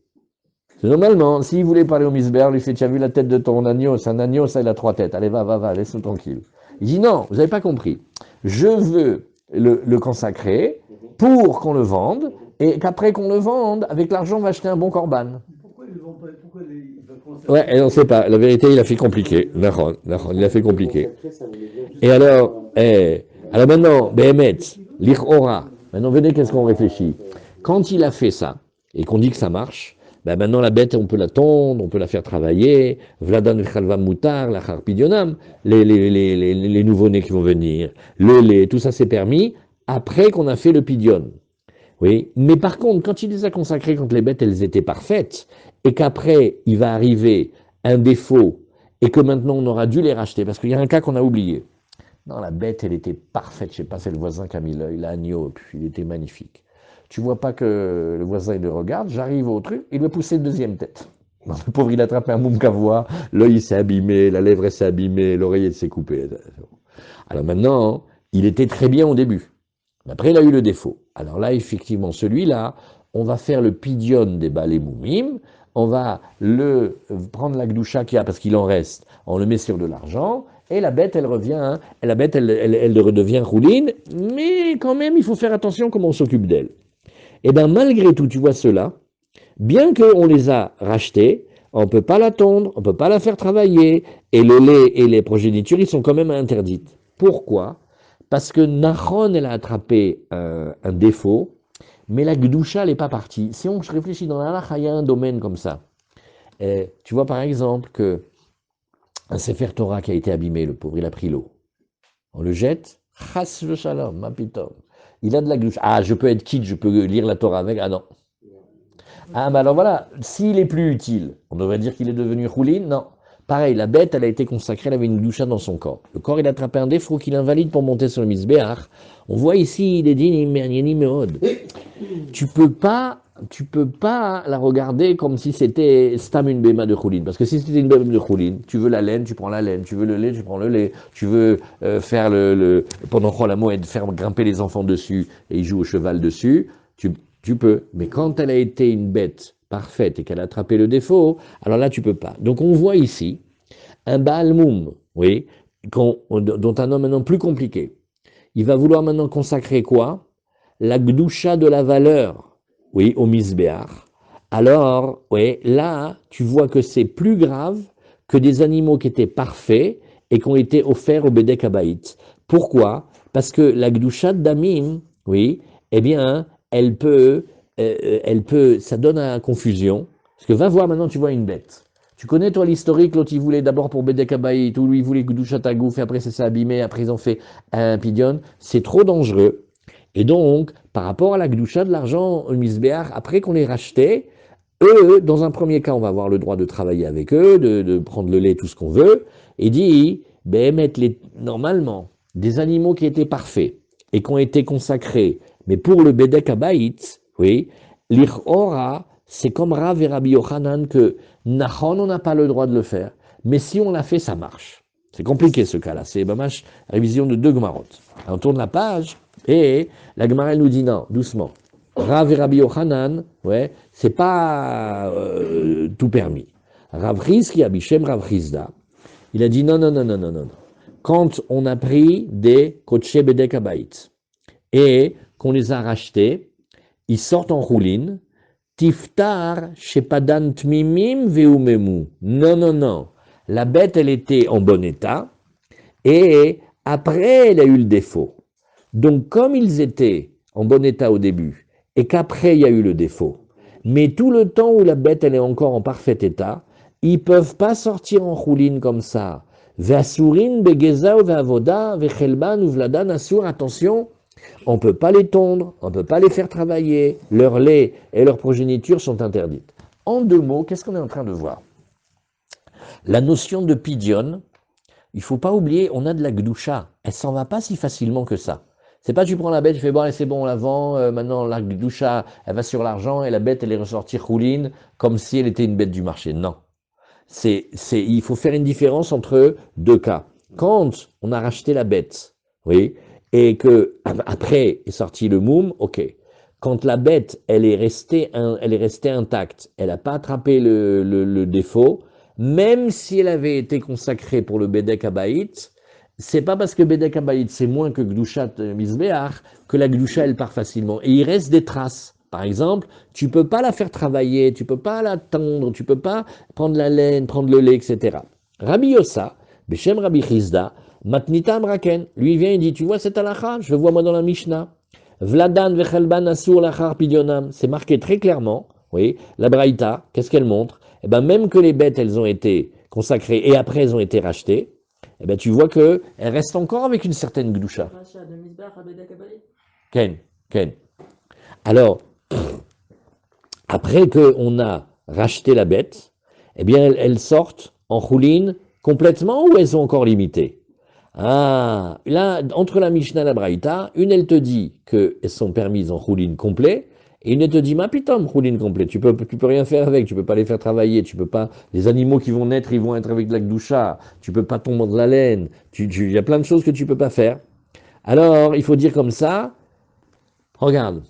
Normalement, s'il voulait parler au misbéar, lui fait, tu as vu la tête de ton agneau, c'est un agneau, ça il a 3 têtes. Allez, va, laisse-le tranquille. Il dit non, vous n'avez pas compris. Je veux le consacrer pour qu'on le vende, et qu'après qu'on le vende, avec l'argent, on va acheter un bon corban. Pourquoi ils vont pas, pourquoi ils veulent consacrer? Ouais, et on ne sait pas. La vérité, il a fait compliqué. Il a fait compliqué. Et alors maintenant, Behemet, l'Ichora. Maintenant, venez, qu'est-ce qu'on réfléchit? Quand il a fait ça, et qu'on dit que ça marche, ben maintenant la bête, on peut la tondre, on peut la faire travailler, Vladan Vchalva Moutar, la Harpidionam, les nouveaux-nés qui vont venir, le lait, tout ça c'est permis, après qu'on a fait le pidion. Oui, mais par contre, quand il les a consacrés, quand les bêtes, elles étaient parfaites, et qu'après, il va arriver un défaut, et que maintenant on aura dû les racheter, parce qu'il y a un cas qu'on a oublié. Non, la bête, elle était parfaite, je sais pas, c'est le voisin qui a mis l'œil, l'agneau, puis il était magnifique. Tu vois pas que le voisin, il le regarde, j'arrive au truc, il me pousse une deuxième tête. Non, le pauvre, il a attrapé un moum cavois, l'œil s'est abîmé, la lèvre s'est abîmée, l'oreille s'est coupée. Alors maintenant, il était très bien au début. Après, il a eu le défaut. Alors là, effectivement, celui-là, on va faire le pidion des balais moumim, on va prendre la gdoucha qu'il y a, parce qu'il en reste, on le met sur de l'argent, et la bête, elle revient, hein, et la bête, elle redevient rouline, mais quand même, il faut faire attention comment on s'occupe d'elle. Et bien, malgré tout, tu vois cela, bien qu'on les a rachetés, on ne peut pas la tondre, on ne peut pas la faire travailler, et le lait et les progénitures, ils sont quand même interdites. Pourquoi? Parce que Nahon, elle a attrapé un défaut, mais la Gdusha, elle n'est pas partie. Si on réfléchit dans la il y a un domaine comme ça. Tu vois par exemple que un Sefer Torah qui a été abîmé, le pauvre, il a pris l'eau. On le jette, chas le shalom, ma pitom. Il a de la Gdusha. Ah, je peux être quitte, je peux lire la Torah avec. Ah non. Ah, mais alors voilà, s'il est plus utile, on devrait dire qu'il est devenu choulin? Non. Pareil, la bête, elle a été consacrée, elle avait une doucha dans son corps. Le corps, il a attrapé un défaut qui l'invalide pour monter sur le misbéach. On voit ici, il est dit, tu peux pas la regarder comme si c'était stam une béma de choulin. Parce que si c'était une béma de choulin, tu veux la laine, tu prends la laine, tu veux le lait, tu prends le lait, tu veux faire pendant Chol HaMoed, faire grimper les enfants dessus et ils jouent au cheval dessus, tu peux. Mais quand elle a été une bête parfaite et qu'elle a attrapé le défaut, alors là tu peux pas. Donc on voit ici un Baal Moum, oui, dont un homme maintenant plus compliqué. Il va vouloir maintenant consacrer quoi? La gdoucha de la valeur, oui, au misbéach. Alors, oui, là, tu vois que c'est plus grave que des animaux qui étaient parfaits et qui ont été offerts au Bédek Habaït. Pourquoi? Parce que la gdoucha d'Amim, oui, eh bien, ça donne à confusion. Parce que va voir maintenant, tu vois une bête. Tu connais, toi, l'historique, l'autre, il voulait d'abord pour Bédek Habaït, ou lui, il voulait gdoucha tagouf, et après, ça s'est abîmé, après, ils ont fait un pidion. C'est trop dangereux. Et donc, par rapport à la gdoucha de l'argent, au misbéach, après qu'on les rachetait, eux, dans un premier cas, on va avoir le droit de travailler avec eux, de prendre le lait, tout ce qu'on veut, et dit, ben, normalement, des animaux qui étaient parfaits et qui ont été consacrés, mais pour le Bédek Habaït, oui, l'Ichora, c'est comme Rav et Rabbi Yochanan que Nachon, on n'a pas le droit de le faire, mais si on l'a fait, ça marche. C'est compliqué ce cas-là, c'est Bamash, révision de 2 Gemarot. On tourne la page, et la Gemara nous dit non, doucement. Rav et Rabbi Yochanan, ouais, c'est pas tout permis. Rav Rizki, Abishem Rav Rizda, il a dit non, non, non, non, non, non. Quand on a pris des Kotshe Bedek Habayit et qu'on les a rachetés, ils sortent en rouline, Tiftar Shepadan Tmimim Veumemu. Non, non, non. La bête, elle était en bon état et après, elle a eu le défaut. Donc, comme ils étaient en bon état au début, et qu'après il y a eu le défaut, mais tout le temps où la bête elle est encore en parfait état, ils peuvent pas sortir en rouline comme ça. Ve'asurin begeza ou ve'avoda ve'chelban ou vladan asur, attention, on peut pas les tondre, on peut pas les faire travailler, leur lait et leur progéniture sont interdites. En 2 mots, qu'est-ce qu'on est en train de voir? La notion de pidion, il faut pas oublier, on a de la gdoucha, elle s'en va pas si facilement que ça. C'est pas tu prends la bête, tu fais bon, allez, c'est bon, on la vend, maintenant la gdoucha, elle va sur l'argent et la bête, elle est ressortie rouline comme si elle était une bête du marché. Non. Il faut faire une différence entre 2 cas. Quand on a racheté la bête, oui, et que après est sorti le moum, ok. Quand la bête, elle est restée intacte, elle n'a pas attrapé le défaut, même si elle avait été consacrée pour le Bédek Habaït, c'est pas parce que Bédek Habaït c'est moins que Gdushat Misbéach que la Gdusha elle part facilement. Et il reste des traces. Par exemple, tu peux pas la faire travailler, tu peux pas la tendre, tu peux pas prendre la laine, prendre le lait, etc. Rabbi Yossa, Beshem Rabbi Chizda, Matnita Amraken, lui il vient et dit, tu vois cette halakha, je le vois moi dans la Mishnah. Vladan vechelban asur lachar pidionam, c'est marqué très clairement, oui, la Braïta, qu'est-ce qu'elle montre? Eh ben même que les bêtes elles ont été consacrées et après elles ont été rachetées, eh ben tu vois qu'elles restent encore avec une certaine gdoucha. Ken, Ken. Alors, après qu'on a racheté la bête, eh bien, elles sortent en rouline complètement ou elles sont encore limitées? Ah, là, entre la Mishnah et la Braïta, une, elle te dit qu'elles sont permises en rouline complet, et une, elle te dit, ma pitom, rouline complet, tu peux rien faire avec, tu peux pas les faire travailler, tu peux pas, les animaux qui vont naître, ils vont être avec de la gdoucha, tu peux pas tomber de la laine, il y a plein de choses que tu peux pas faire. Alors, il faut dire comme ça, regarde,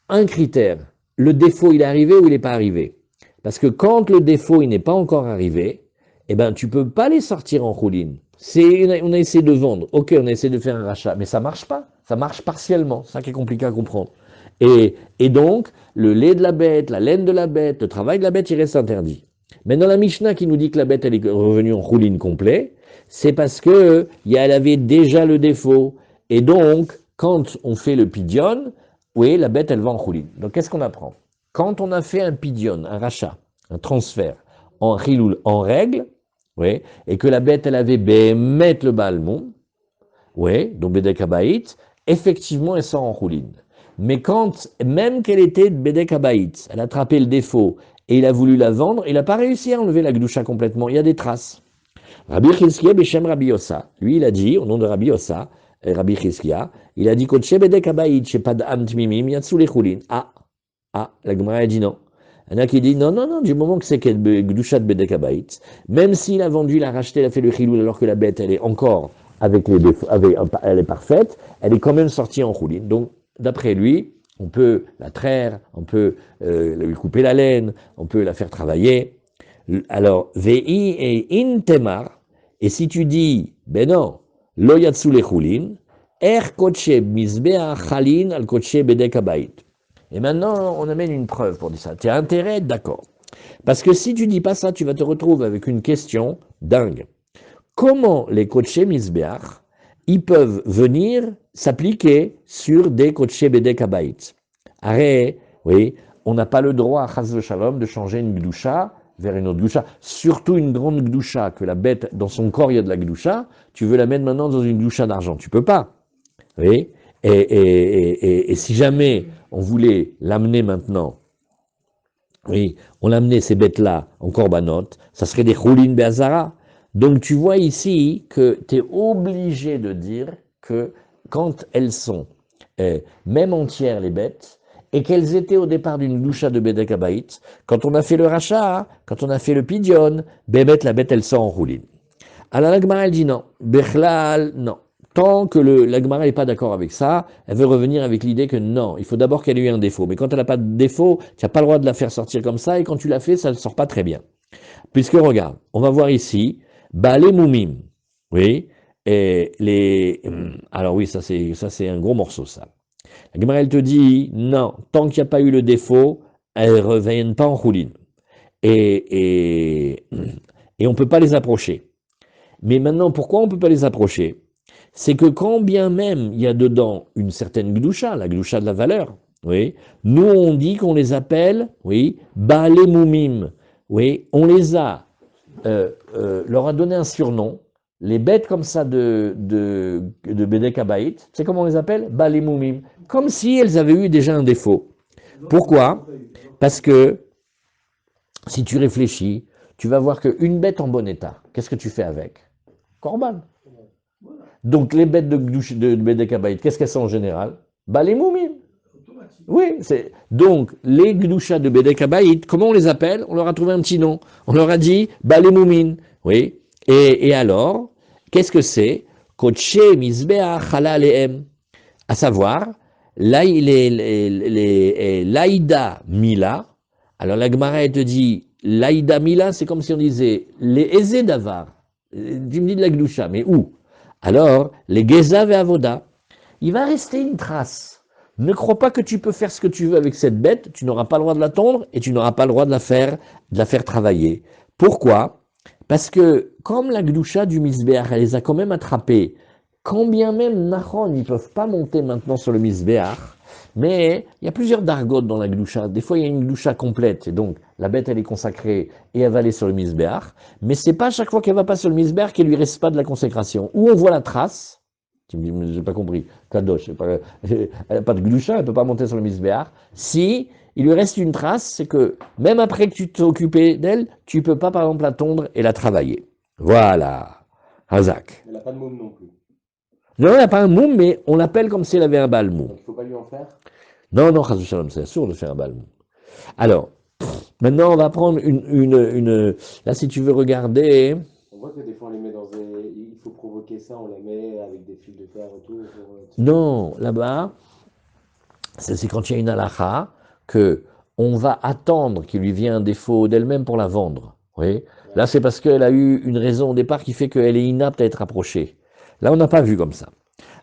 un critère, le défaut il est arrivé ou il n'est pas arrivé. Parce que quand le défaut il n'est pas encore arrivé, eh ben tu peux pas les sortir en rouline. On a essayé de vendre, ok, on a essayé de faire un rachat, mais ça marche pas, ça marche partiellement, c'est ça qui est compliqué à comprendre. Et donc, le lait de la bête, la laine de la bête, le travail de la bête, il reste interdit. Maintenant, la Mishnah qui nous dit que la bête elle est revenue en rouline complet, c'est parce que elle avait déjà le défaut. Et donc, quand on fait le pidion, oui, la bête, elle va en rouline. Donc, qu'est-ce qu'on apprend? Quand on a fait un pidion, un rachat, un transfert, en chiloul, en règle, oui, et que la bête, elle avait bémet le balmon, oui, donc Bédek Habaït, effectivement, elle sort en rouline. Mais quand, même qu'elle était Bédek Habaït, elle a attrapé le défaut et il a voulu la vendre, il n'a pas réussi à enlever la gdoucha complètement, il y a des traces. Rabbi Chizkiya Beshem Rabbi Yossa, lui il a dit, au nom de Rabbi Yossa, Rabbi Chizkiya, il a dit Kodshe bedek habayit shepad am tmimim yatsu lechulin. La Gemara a dit non. Il y en a qui dit non, du moment que c'est Gdushat bedek habayit, même s'il a vendu, il a racheté, il a fait le chiloul alors que la bête elle est encore avec les défauts, elle est parfaite, elle est quand même sortie en choulin. Donc d'après lui, on peut la traire, on peut lui couper la laine, on peut la faire travailler. Alors, Vei et Intemar, et si tu dis, ben non, Lo yatsu lechulin, Er koche mizbea chalin al koche bedek habayit. Et maintenant, on amène une preuve pour dire ça. Tu as intérêt, d'accord. Parce que si tu dis pas ça, tu vas te retrouver avec une question dingue. Comment les koche mizbeach, ils peuvent venir s'appliquer sur des koche bedek habayit? Arrête, oui, on n'a pas le droit, chas v'shalom, de changer une gdusha vers une autre gdusha, surtout une grande gdusha, que la bête, dans son corps, il y a de la gdusha, tu veux la mettre maintenant dans une gdusha d'argent, tu peux pas. Oui, et si jamais on voulait l'amener maintenant, oui, on l'amenait ces bêtes-là en korbanot, ça serait des choulin be'azara. Donc tu vois ici que tu es obligé de dire que quand elles sont même entières les bêtes, et qu'elles étaient au départ d'une doucha de Bedek Habayit, quand on a fait le rachat, quand on a fait le pidion, Bémet, la bête, elle sort en rouline. Alors la Gemara, elle dit non. Bechlal, non. Tant que la Gemara n'est pas d'accord avec ça, elle veut revenir avec l'idée que non, il faut d'abord qu'elle ait eu un défaut. Mais quand elle n'a pas de défaut, tu n'as pas le droit de la faire sortir comme ça, et quand tu l'as fait, ça ne sort pas très bien. Puisque regarde, on va voir ici, Balé Moumim. Oui, alors oui, ça c'est un gros morceau, ça. La Gemara, elle te dit, non, tant qu'il n'y a pas eu le défaut, elles ne reviennent pas en rouline. Et on ne peut pas les approcher. Mais maintenant, pourquoi on ne peut pas les approcher? C'est que quand bien même il y a dedans une certaine gdusha, la gdusha de la valeur, oui, nous on dit qu'on les appelle, oui, Baalé Moumim, oui, on les a, leur a donné un surnom, les bêtes comme ça de Bedek Habayit, c'est comment on les appelle? Baalé Moumim, comme si elles avaient eu déjà un défaut. Pourquoi? Parce que si tu réfléchis, tu vas voir qu'une bête en bon état, qu'est-ce que tu fais avec? Corban. Donc les bêtes de Bedek Habayit, qu'est-ce qu'elles sont en général? Les moumim. Oui, donc les gdusha de Bedek Habayit, comment on les appelle? On leur a trouvé un petit nom. On leur a dit les moumin. Oui. Et alors, qu'est-ce que c'est? Koche mizbeach halalehem. À savoir, l'Aïda Mila. Alors la Gemara, elle te dit, l'Aïda Mila, c'est comme si on disait les Ezé d'Avar. Tu me dis de la Gdusha, mais où? Alors, les Geza et Avoda, il va rester une trace. Ne crois pas que tu peux faire ce que tu veux avec cette bête, tu n'auras pas le droit de la tondre et tu n'auras pas le droit de la faire travailler. Pourquoi? Parce que, comme la Gdusha du Misbéach, elle les a quand même attrapés, quand bien même Nahon, ils ne peuvent pas monter maintenant sur le Misbéach, mais il y a plusieurs dargotes dans la Gdusha. Des fois, il y a une Gdusha complète, et donc la bête, elle est consacrée et elle va aller sur le Misbéach. Mais c'est pas à chaque fois qu'elle va pas sur le Misbéach qu'elle lui reste pas de la consécration. Où on voit la trace, tu me dis, mais j'ai pas compris, Kadosh, elle n'a pas de Gdusha, elle peut pas monter sur le Misbéach. Si il lui reste une trace, c'est que même après que tu t'es occupé d'elle, tu peux pas, par exemple, la tondre et la travailler. Voilà. Hazak. Elle n'a pas de môme non plus. Non, elle n'a pas un moum, mais on l'appelle comme si elle avait un bal moum. Donc il ne faut pas lui en faire. Non, Chazou Shalom, c'est sûr de faire un bal moum. Alors, maintenant, on va prendre une. Là, si tu veux regarder. On voit que des fois on les met dans des. Il faut provoquer ça, on la met avec des fils de fer autour. Non, là-bas, c'est quand il y a une halakha que on va attendre qu'il lui vienne un défaut d'elle-même pour la vendre. Oui. Là, c'est parce qu'elle a eu une raison au départ qui fait qu'elle est inapte à être approchée. Là, on n'a pas vu comme ça.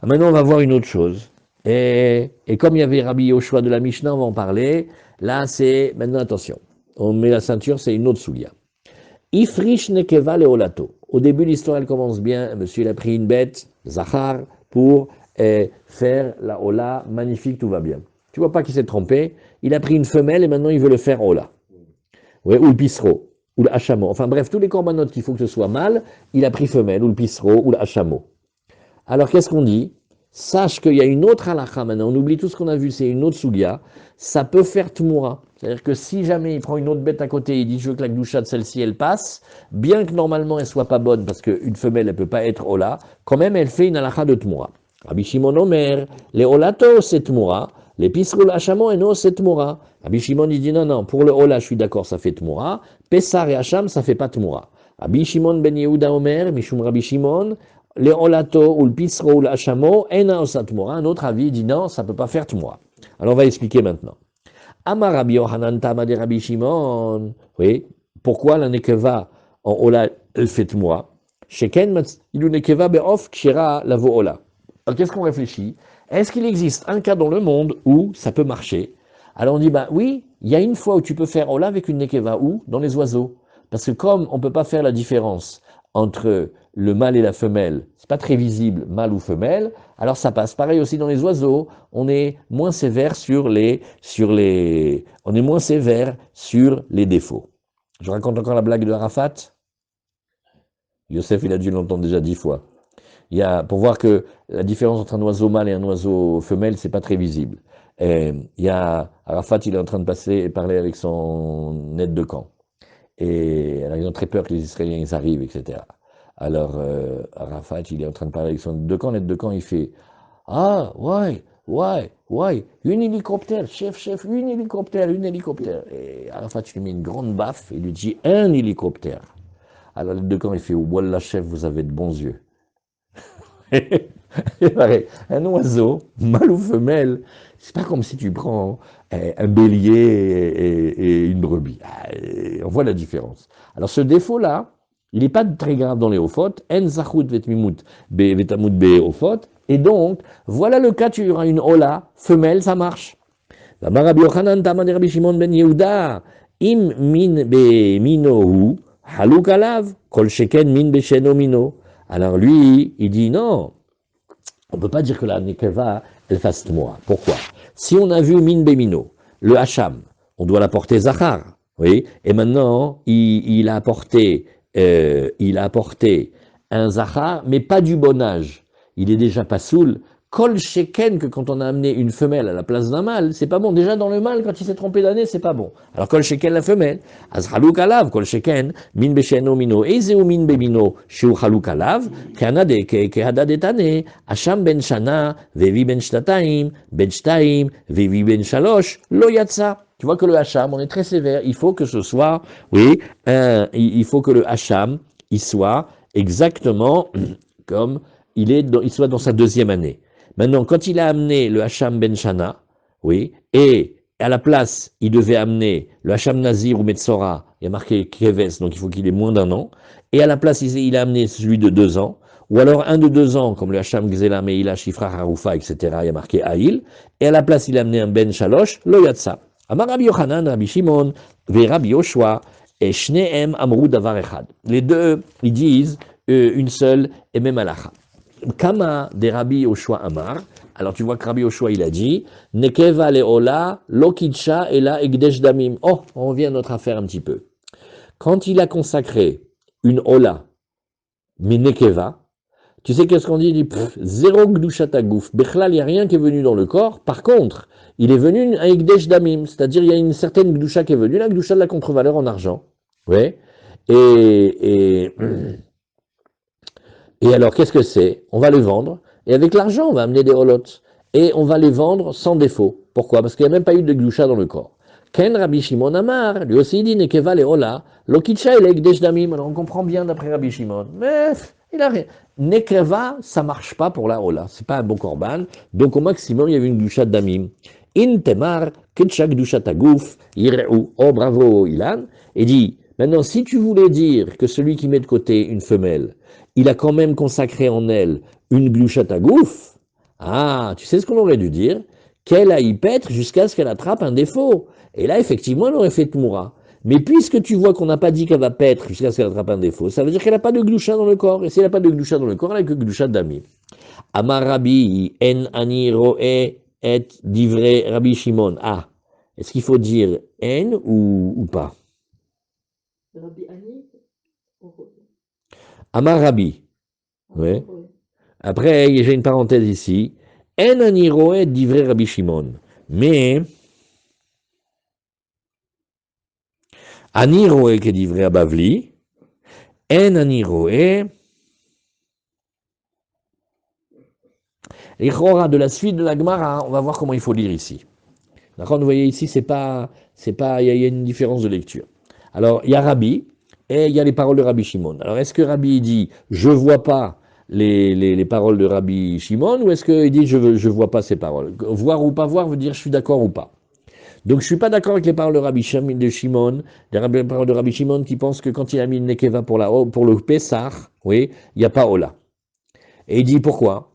Maintenant, on va voir une autre chose. Et comme il y avait Rabbi Yoshua de la Mishnah, on va en parler. Là, c'est, maintenant, attention. On met la ceinture, c'est une autre soulia. Ifrish nekeva leolato. Au début, l'histoire, elle commence bien. Monsieur, il a pris une bête, Zachar, pour faire la Ola. Magnifique, tout va bien. Tu vois pas qu'il s'est trompé. Il a pris une femelle et maintenant, il veut le faire Ola. Ouais, ou le pissereau, ou le hachamo. Enfin bref, tous les corbanotes qu'il faut que ce soit mâle, il a pris femelle, ou le pissereau, ou le hachamo. Alors, qu'est-ce qu'on dit? sache qu'il y a une autre halakha maintenant, on oublie tout ce qu'on a vu, c'est une autre sugya, ça peut faire tmoura. C'est-à-dire que si jamais il prend une autre bête à côté, il dit je veux que la gdoucha de celle-ci elle passe, bien que normalement elle soit pas bonne parce qu'une femelle elle peut pas être ola, quand même elle fait une halakha de tmoura. Rabbi Shimon Omer, les olato c'est tmoura, les pisrul hachamo eno c'est tmoura. Rabbi Shimon il dit non, non, pour le ola je suis d'accord ça fait tmoura, Pessar et hacham ça fait pas tmoura. Rabbi Shimon ben Yehuda Omer, Mishum Rabbi Shimon, les olato ou le pisro ou l'achamo, ena osat tmoura. Un autre avis dit non, ça peut pas faire tmoura. Alors on va expliquer maintenant. Amar Rabbi Yohanan Tama de Rabbi Shimon. Oui, pourquoi la nekeva en ola elle fait tmoura? Sheken ilu nekeva be'of kshira lavo ola. Alors qu'est-ce qu'on réfléchit? Est-ce qu'il existe un cas dans le monde où ça peut marcher? Alors on dit, bah oui, il y a une fois où tu peux faire ola avec une nekeva, où? Dans les oiseaux. Parce que comme on ne peut pas faire la différence entre le mâle et la femelle, c'est pas très visible, mâle ou femelle, alors ça passe. Pareil aussi dans les oiseaux, on est moins sévère on est moins sévère sur les défauts. Je raconte encore la blague de Arafat. Youssef, il a dû l'entendre déjà 10 fois. Pour voir que la différence entre un oiseau mâle et un oiseau femelle, c'est pas très visible. Arafat, il est en train de parler avec son aide de camp. Et alors, ils ont très peur que les Israéliens ils arrivent, etc. Alors, Arafat, il est en train de parler avec son aide de camp. L'aide de camp, il fait ah, ouais, une hélicoptère, chef, une hélicoptère. Et Arafat, il lui met une grande baffe et lui dit un hélicoptère. Alors, l'aide de camp, il fait wallah, chef, vous avez de bons yeux. C'est pareil. Un oiseau, mâle ou femelle, c'est pas comme si tu prends un bélier et une brebis. On voit la différence. Alors ce défaut-là, il n'est pas très grave dans les ophotes. En zachut vetmimut vetamut beophotes. Et donc, voilà le cas, tu auras une ola, femelle, ça marche. La Rabbi Yochanan Tama de Rabbi Shimon ben Yehuda, im min be minohu, haluk alav, kol sheken min be sheno mino. Alors lui, il dit non, on ne peut pas dire que la nekeva, elle fasse tmoura. Pourquoi? Si on a vu min bemino, le hacham, on doit l'apporter zachar, oui, et maintenant il a apporté un zachar, mais pas du bon âge. Il est déjà pas soul. Kol sheken, que quand on a amené une femelle à la place d'un mâle, c'est pas bon. Déjà dans le mâle, quand il s'est trompé d'année, c'est pas bon. Alors kol sheken la femelle, az haluk alav, kol sheken, min besheno mino, ezeu min bemino, sheu haluk alav, kehada detane, hacham ben shana, vevi ben shtataim, vevi ben shalosh, lo yatsa. Tu vois que le hacham, on est très sévère, il faut que ce soit, oui, il faut que le hacham, il soit exactement comme il soit dans sa deuxième année. Maintenant, quand il a amené le Hacham Ben Shana, oui, et à la place, il devait amener le Hacham Nazir ou Metzora, il y a marqué Keves, donc il faut qu'il ait moins d'un an, et à la place, il a amené celui de 2 ans, ou alors un de 2 ans, comme le Hacham Gzela, Meila, Shifra, Haroufa, etc., il y a marqué Aïl, et à la place, il a amené un Ben Shalosh, Lo Yatsa. Amar Rabbi Yochanan, Rabbi Shimon, Ve Rabbi Yoshua, et Shneem Amrou Davar Echad. Les deux, ils disent une seule et même halakha. Kama de Rabbi Yoshua Amar. Alors tu vois que Rabbi Yoshua il a dit Nekeva leola lokitcha et la egdesh damim. Oh, on revient à notre affaire un petit peu. Quand il a consacré une ola, mais nekeva, tu sais qu'est-ce qu'on dit? Il dit zéro gdushat agouf. Bechlal, il n'y a rien qui est venu dans le corps. Par contre, il est venu un egdesh damim, c'est-à-dire il y a une certaine gdusha qui est venue, la gdusha de la contre-valeur en argent. Ouais. Et alors, qu'est-ce que c'est? On va le vendre, et avec l'argent, on va amener des holotes. Et on va les vendre sans défaut. Pourquoi? Parce qu'il n'y a même pas eu de gloucha dans le corps. Ken Rabbi Shimon Amar, lui aussi dit Nekeva le Ola, Lokitcha et l'Egdesh Damim. Alors on comprend bien d'après Rabbi Shimon. Mais il a rien. Nekeva, ça marche pas pour la Ola. C'est pas un bon korban. Donc au maximum, il y avait une gloucha de Damim. In Temar, Ketcha Gdusha Tagouf, Yireu. Oh bravo Ilan. Et dit, maintenant si tu voulais dire que celui qui met de côté une femelle, il a quand même consacré en elle une gloucha tagouf. Ah, tu sais ce qu'on aurait dû dire? Qu'elle aille paître jusqu'à ce qu'elle attrape un défaut. Et là, effectivement, elle aurait fait tmoura. Mais puisque tu vois qu'on n'a pas dit qu'elle va paître jusqu'à ce qu'elle attrape un défaut, ça veut dire qu'elle n'a pas de gloucha dans le corps. Et si elle n'a pas de gloucha dans le corps, elle n'a que gloucha d'ami. Amar Rabbi, en ani roe et divrei Rabbi Shimon. Ah, est-ce qu'il faut dire en ou pas? Rabbi Ani, Amar Rabbi. Ouais. Après, j'ai une parenthèse ici. En ani roe divrei Rabbi Shimon. Mais, ani roe que divrei Abavli, en ani roe, et Chora de la suite de la Gemara, on va voir comment il faut lire ici. D'accord, vous voyez ici, il y a une différence de lecture. Alors, il y a Rabbi, et il y a les paroles de Rabbi Shimon. Alors, est-ce que Rabbi dit, je vois pas les paroles de Rabbi Shimon, ou est-ce qu'il dit, je vois pas ces paroles? Voir ou pas voir veut dire, je suis d'accord ou pas. Donc, je suis pas d'accord avec les paroles de Rabbi Shimon, les paroles de Rabbi Shimon qui pense que quand il a mis le Nekeva pour le Pessah, oui, il n'y a pas Ola. Et il dit, pourquoi?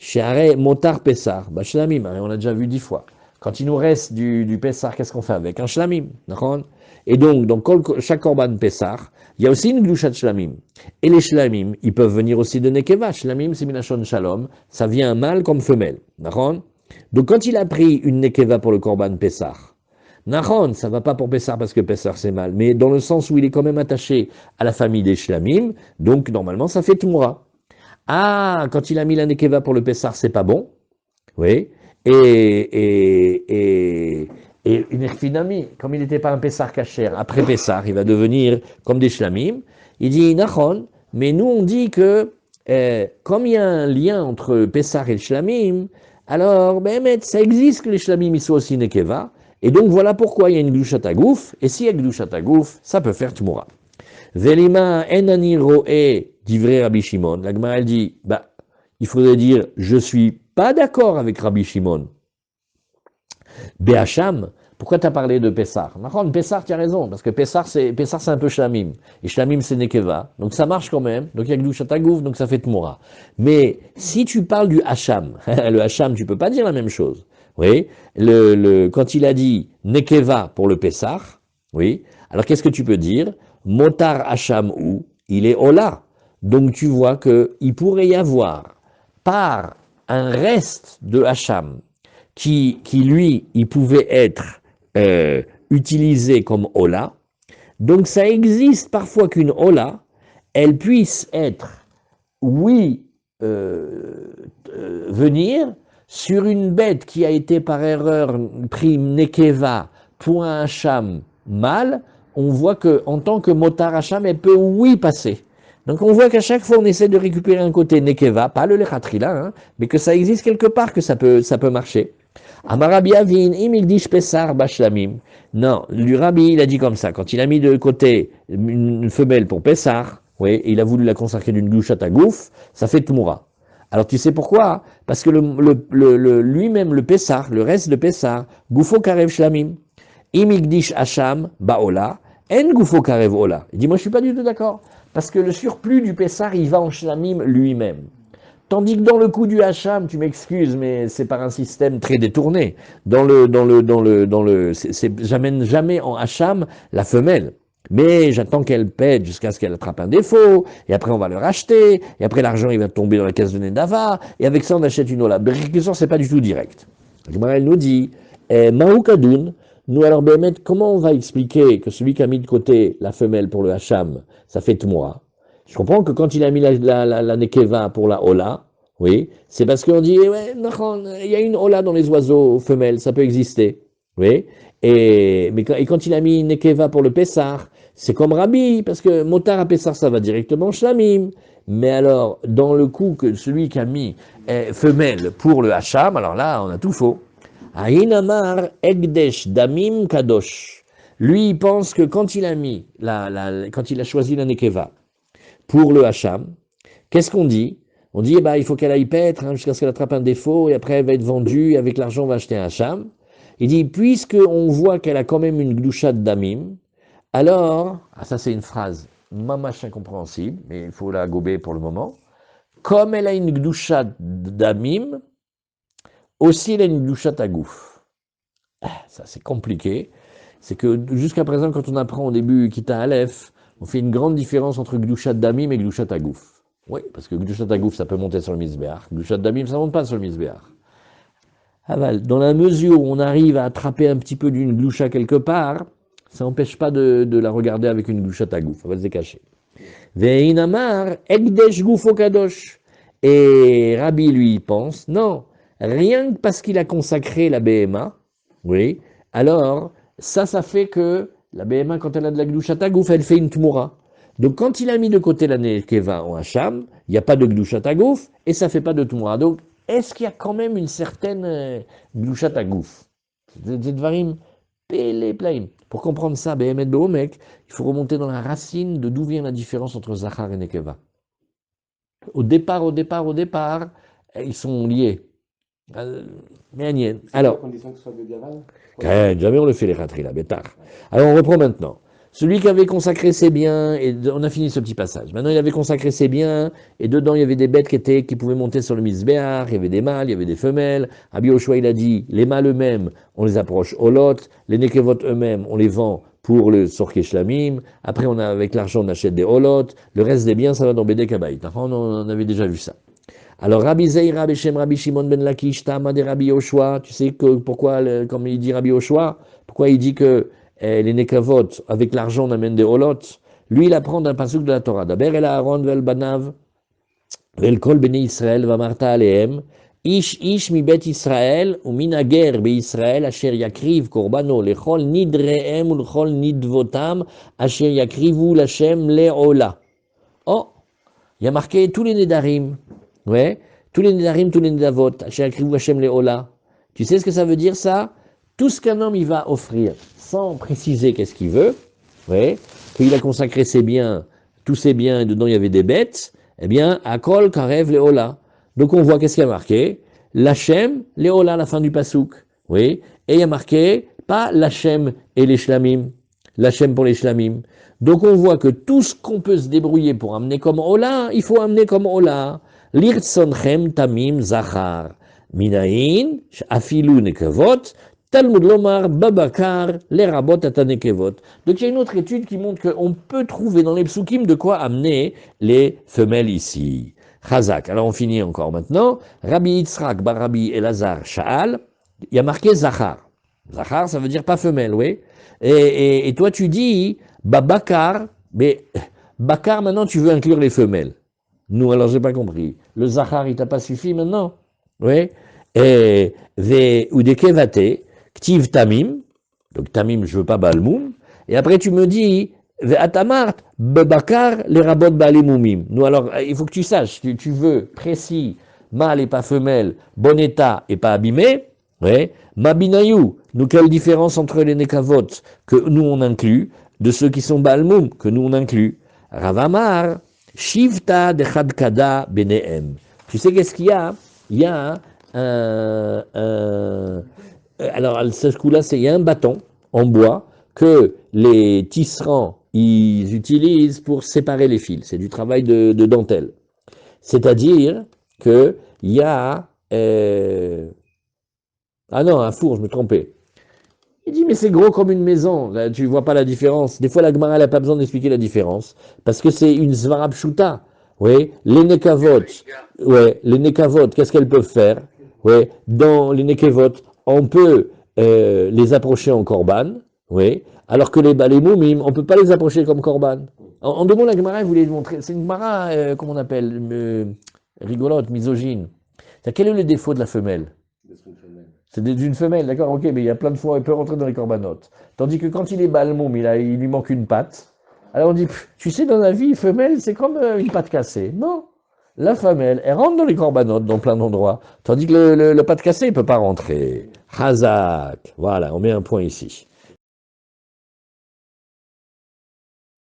Share motar Pessah, bah shlamim, on a déjà vu 10 fois. Quand il nous reste du Pessah, qu'est-ce qu'on fait avec? Un shlamim, d'accord? Et donc, dans chaque korban Pessah, il y a aussi une glushat shlamim. Et les shlamim, ils peuvent venir aussi de Nekeva. Shlamim, c'est minashon shalom, ça vient mâle comme femelle, d'accord? Donc, quand il a pris une Nekeva pour le korban Pessah, Nahon, ça va pas pour Pessah parce que Pessah c'est mal, mais dans le sens où il est quand même attaché à la famille des shlamim, donc normalement ça fait Tumra. Ah, quand il a mis la Nekeva pour le Pessah, c'est pas bon. Oui. Et une Erfinami, comme il n'était pas un Pessah Kacher, après Pessah, il va devenir comme des Shlamim. Il dit, Nachon, mais nous on dit que, comme il y a un lien entre Pessah et le Shlamim, alors, ça existe que les Shlamim ils soient aussi Nekeva. Et donc voilà pourquoi il y a une Glushat Agouf. Et s'il y a Glushat Agouf, ça peut faire Tmura. Velima enani roe divrei Rabbi Shimon. La Gemara elle dit, il faudrait dire, je suis pas d'accord avec Rabbi Shimon. Béhacham, pourquoi tu as parlé de Pessah? Pessah, tu as raison, parce que Pessah c'est un peu Shlamim. Et Shlamim c'est Nekeva. Donc ça marche quand même. Donc il y a Glushat Agouf, donc ça fait Tmura. Mais si tu parles du Hacham, le Hacham, tu peux pas dire la même chose. Oui, quand il a dit Nekeva pour le Pessah, oui, alors qu'est-ce que tu peux dire? Motar Hacham ou il est Ola. Donc tu vois qu'il pourrait y avoir par un reste de Hacham qui lui, il pouvait être utilisé comme Ola. Donc ça existe parfois qu'une Ola, elle puisse être, oui, venir sur une bête qui a été par erreur pris Nekeva pour un Hacham mâle, on voit qu'en tant que Motar Hacham, elle peut oui passer. Donc on voit qu'à chaque fois on essaie de récupérer un côté Nekeva, pas le Lechatrila, hein, mais que ça existe quelque part, que ça peut marcher. Amarabi Avin, imigdish Pessar Bashlamim. Non, le Rabbi il a dit comme ça, quand il a mis de côté une femelle pour Pessar, oui, il a voulu la consacrer d'une glushat à gouf, ça fait Tmura. Alors tu sais pourquoi? Parce que lui-même le Pessar, le reste de Pessar, Goufo Karev Shlamim, Imigdish Hacham Baola, En Goufo Karev Ola. Il dit moi je suis pas du tout d'accord, parce que le surplus du Pessar il va en Shlamim lui-même. Tandis que dans le coup du Hacham, tu m'excuses, mais c'est par un système très détourné. J'amène jamais en Hacham la femelle. Mais j'attends qu'elle pète jusqu'à ce qu'elle attrape un défaut, et après on va le racheter, et après l'argent il va tomber dans la caisse de Nedava, et avec ça on achète une Ola. Berikisor, c'est pas du tout direct. Elle nous dit, Maoukadoun, nous alors Bémet, comment on va expliquer que celui qui a mis de côté la femelle pour le Hacham, ça fait moi? Je comprends que quand il a mis la Nekeva pour la Ola, oui, c'est parce qu'on dit, ouais, il y a une Ola dans les oiseaux femelles, ça peut exister. Oui, et quand il a mis Nekeva pour le Pessar, c'est comme Rabbi, parce que Motar à Pessar, ça va directement Shlamim. Mais alors, dans le coup que celui qui a mis femelle pour le Hacham, alors là, on a tout faux. Aïnamar Egdesh Damim Kadosh. Lui, il pense que quand il a mis, quand il a choisi la Nekeva pour le Hacham, qu'est-ce qu'on dit? On dit, il faut qu'elle aille paître jusqu'à ce qu'elle attrape un défaut, et après elle va être vendue, et avec l'argent on va acheter un Hacham. Il dit, puisqu'on voit qu'elle a quand même une glouchat damim, alors, ça c'est une phrase mamache incompréhensible, mais il faut la gober pour le moment, comme elle a une glouchat damim, aussi elle a une glouchat à gouf. Ça c'est compliqué, c'est que jusqu'à présent quand on apprend au début Kita Aleph, on fait une grande différence entre glouchat damim et glouchat à gouf. Oui, parce que glouchat à gouf ça peut monter sur le misbéach, glouchat damim ça ne monte pas sur le misbéach. Dans la mesure où on arrive à attraper un petit peu d'une gloucha quelque part, ça n'empêche pas de la regarder avec une gloucha à gouf, on va se décacher. Ve'inamar, ekdesh goufo kadosh. Et Rabbi lui pense, non, rien que parce qu'il a consacré la BMA, oui, alors ça fait que la BMA, quand elle a de la Gdushat Hagouf, elle fait une Tmoura. Donc quand il a mis de côté la Nekeva en Hacham, il n'y a pas de Gdushat Hagouf et ça ne fait pas de Tmoura. Donc est-ce qu'il y a quand même une certaine Gdushat Hagouf? C'est Dvarim Pele Plaim. Pour comprendre ça, Behemet Behomek, il faut remonter dans la racine de d'où vient la différence entre Zachar et Nekeva. Au départ, ils sont liés. Alors, à condition que ce soit de Diaval. jamais on le fait les ratris là, bétard. Alors on reprend maintenant. Celui qui avait consacré ses biens, et on a fini ce petit passage. Maintenant il avait consacré ses biens, et dedans il y avait des bêtes qui pouvaient monter sur le misbéar, il y avait des mâles, il y avait des femelles. Rabbi Yoshua il a dit, les mâles eux-mêmes, on les approche au lot, les nekevot eux-mêmes, on les vend pour le sorke shlamim. Après on a, avec l'argent on achète des holot, le reste des biens ça va dans Bédé Kabaït. On avait déjà vu ça. Alors Rabbi Zeira Beshem Rabbi Shimon ben Lakish Tama de Rabbi Yoshua, tu sais que pourquoi, comme il dit Rabbi Yoshua, pourquoi il dit que les nekavot, avec l'argent on amène des holot, lui il apprend d'un pasuk de la Torah. Daber el Aaron vel banav vel kol bnei Israël vamarta alehem ish mi bet Israël ou minager be Israël asher yakriv korbano lechol nidrehem ou lechol nidvotam asher yakrivu l'Hashem le'ola. Oh, il y a marqué tous les nedarim. Ouais, tous les nedarim, tous les nedavot, Hashem Leola. Tu sais ce que ça veut dire ça? Tout ce qu'un homme il va offrir, sans préciser qu'est-ce qu'il veut, ouais, qu'il a consacré ses biens, tous ses biens, et dedans il y avait des bêtes, eh bien, Akol Karev Leola. Donc on voit qu'est-ce qu'il y a marqué? L'Hashem Leola, la fin du pasouk. Oui, et il y a marqué, pas l'Hashem et les shlamim, l'Hashem pour les shlamim. Donc on voit que tout ce qu'on peut se débrouiller pour amener comme Ola, il faut amener comme Ola. Lirtsonchem tamim zachar. Minaïn, afilu nekevot, Talmud lomar babakar, les rabot atanekevot. Donc il y a une autre étude qui montre qu'on peut trouver dans les psukim de quoi amener les femelles ici. Chazak. Alors on finit encore maintenant. Rabbi Yitzhak bar Rabbi Elazar Sha'al, il y a marqué zachar. Zachar, ça veut dire pas femelle, oui. Et toi tu dis babakar, mais bakar maintenant tu veux inclure les femelles. Nous, alors, j'ai pas compris. Le Zachar, il t'a pas suffi maintenant? Oui. Et, ou des Kevate, Ktiv Tamim, donc Tamim, je veux pas Balmoum. Et après, tu me dis, Atamart, Bebakar, les rabot Balimumim. Nous, alors, il faut que tu saches, tu veux précis, mâle et pas femelle, bon état et pas abîmé. Oui. Mabinayou, nous, quelle différence entre les Nekavot que nous on inclut, de ceux qui sont Balmoum, que nous on inclut? Ravamar, Shivta de Chadkada Benehem. Tu sais qu'est-ce qu'il y a? Il y a alors, ce coup-là, il y a un bâton en bois que les tisserands ils utilisent pour séparer les fils. C'est du travail de dentelle. C'est-à-dire qu'il y a... ah non, un four, je me trompais. Il dit, mais c'est gros comme une maison, là, tu vois pas la différence. Des fois, la Gemara n'a pas besoin d'expliquer la différence, parce que c'est une Svarab Shuta. Oui, les Nekavot, ouais, les Nekavot, qu'est-ce qu'elles peuvent faire? Oui, dans les Nekavot, on peut les approcher en Korban, oui, alors que les Moumim, on peut pas les approcher comme Korban. En deux mots, la Gemara, elle voulait montrer, c'est une Gemara, comment on appelle, rigolote, misogyne. Quel est le défaut de la femelle? C'est d'une femelle, d'accord, ok, mais il y a plein de fois, il peut rentrer dans les corbanotes. Tandis que quand il est balmoum, il lui manque une patte. Alors on dit, tu sais, dans la vie, femelle, c'est comme une patte cassée. Non, la femelle, elle rentre dans les corbanotes, dans plein d'endroits. Tandis que le patte cassé, il ne peut pas rentrer. Hazak, voilà, on met un point ici.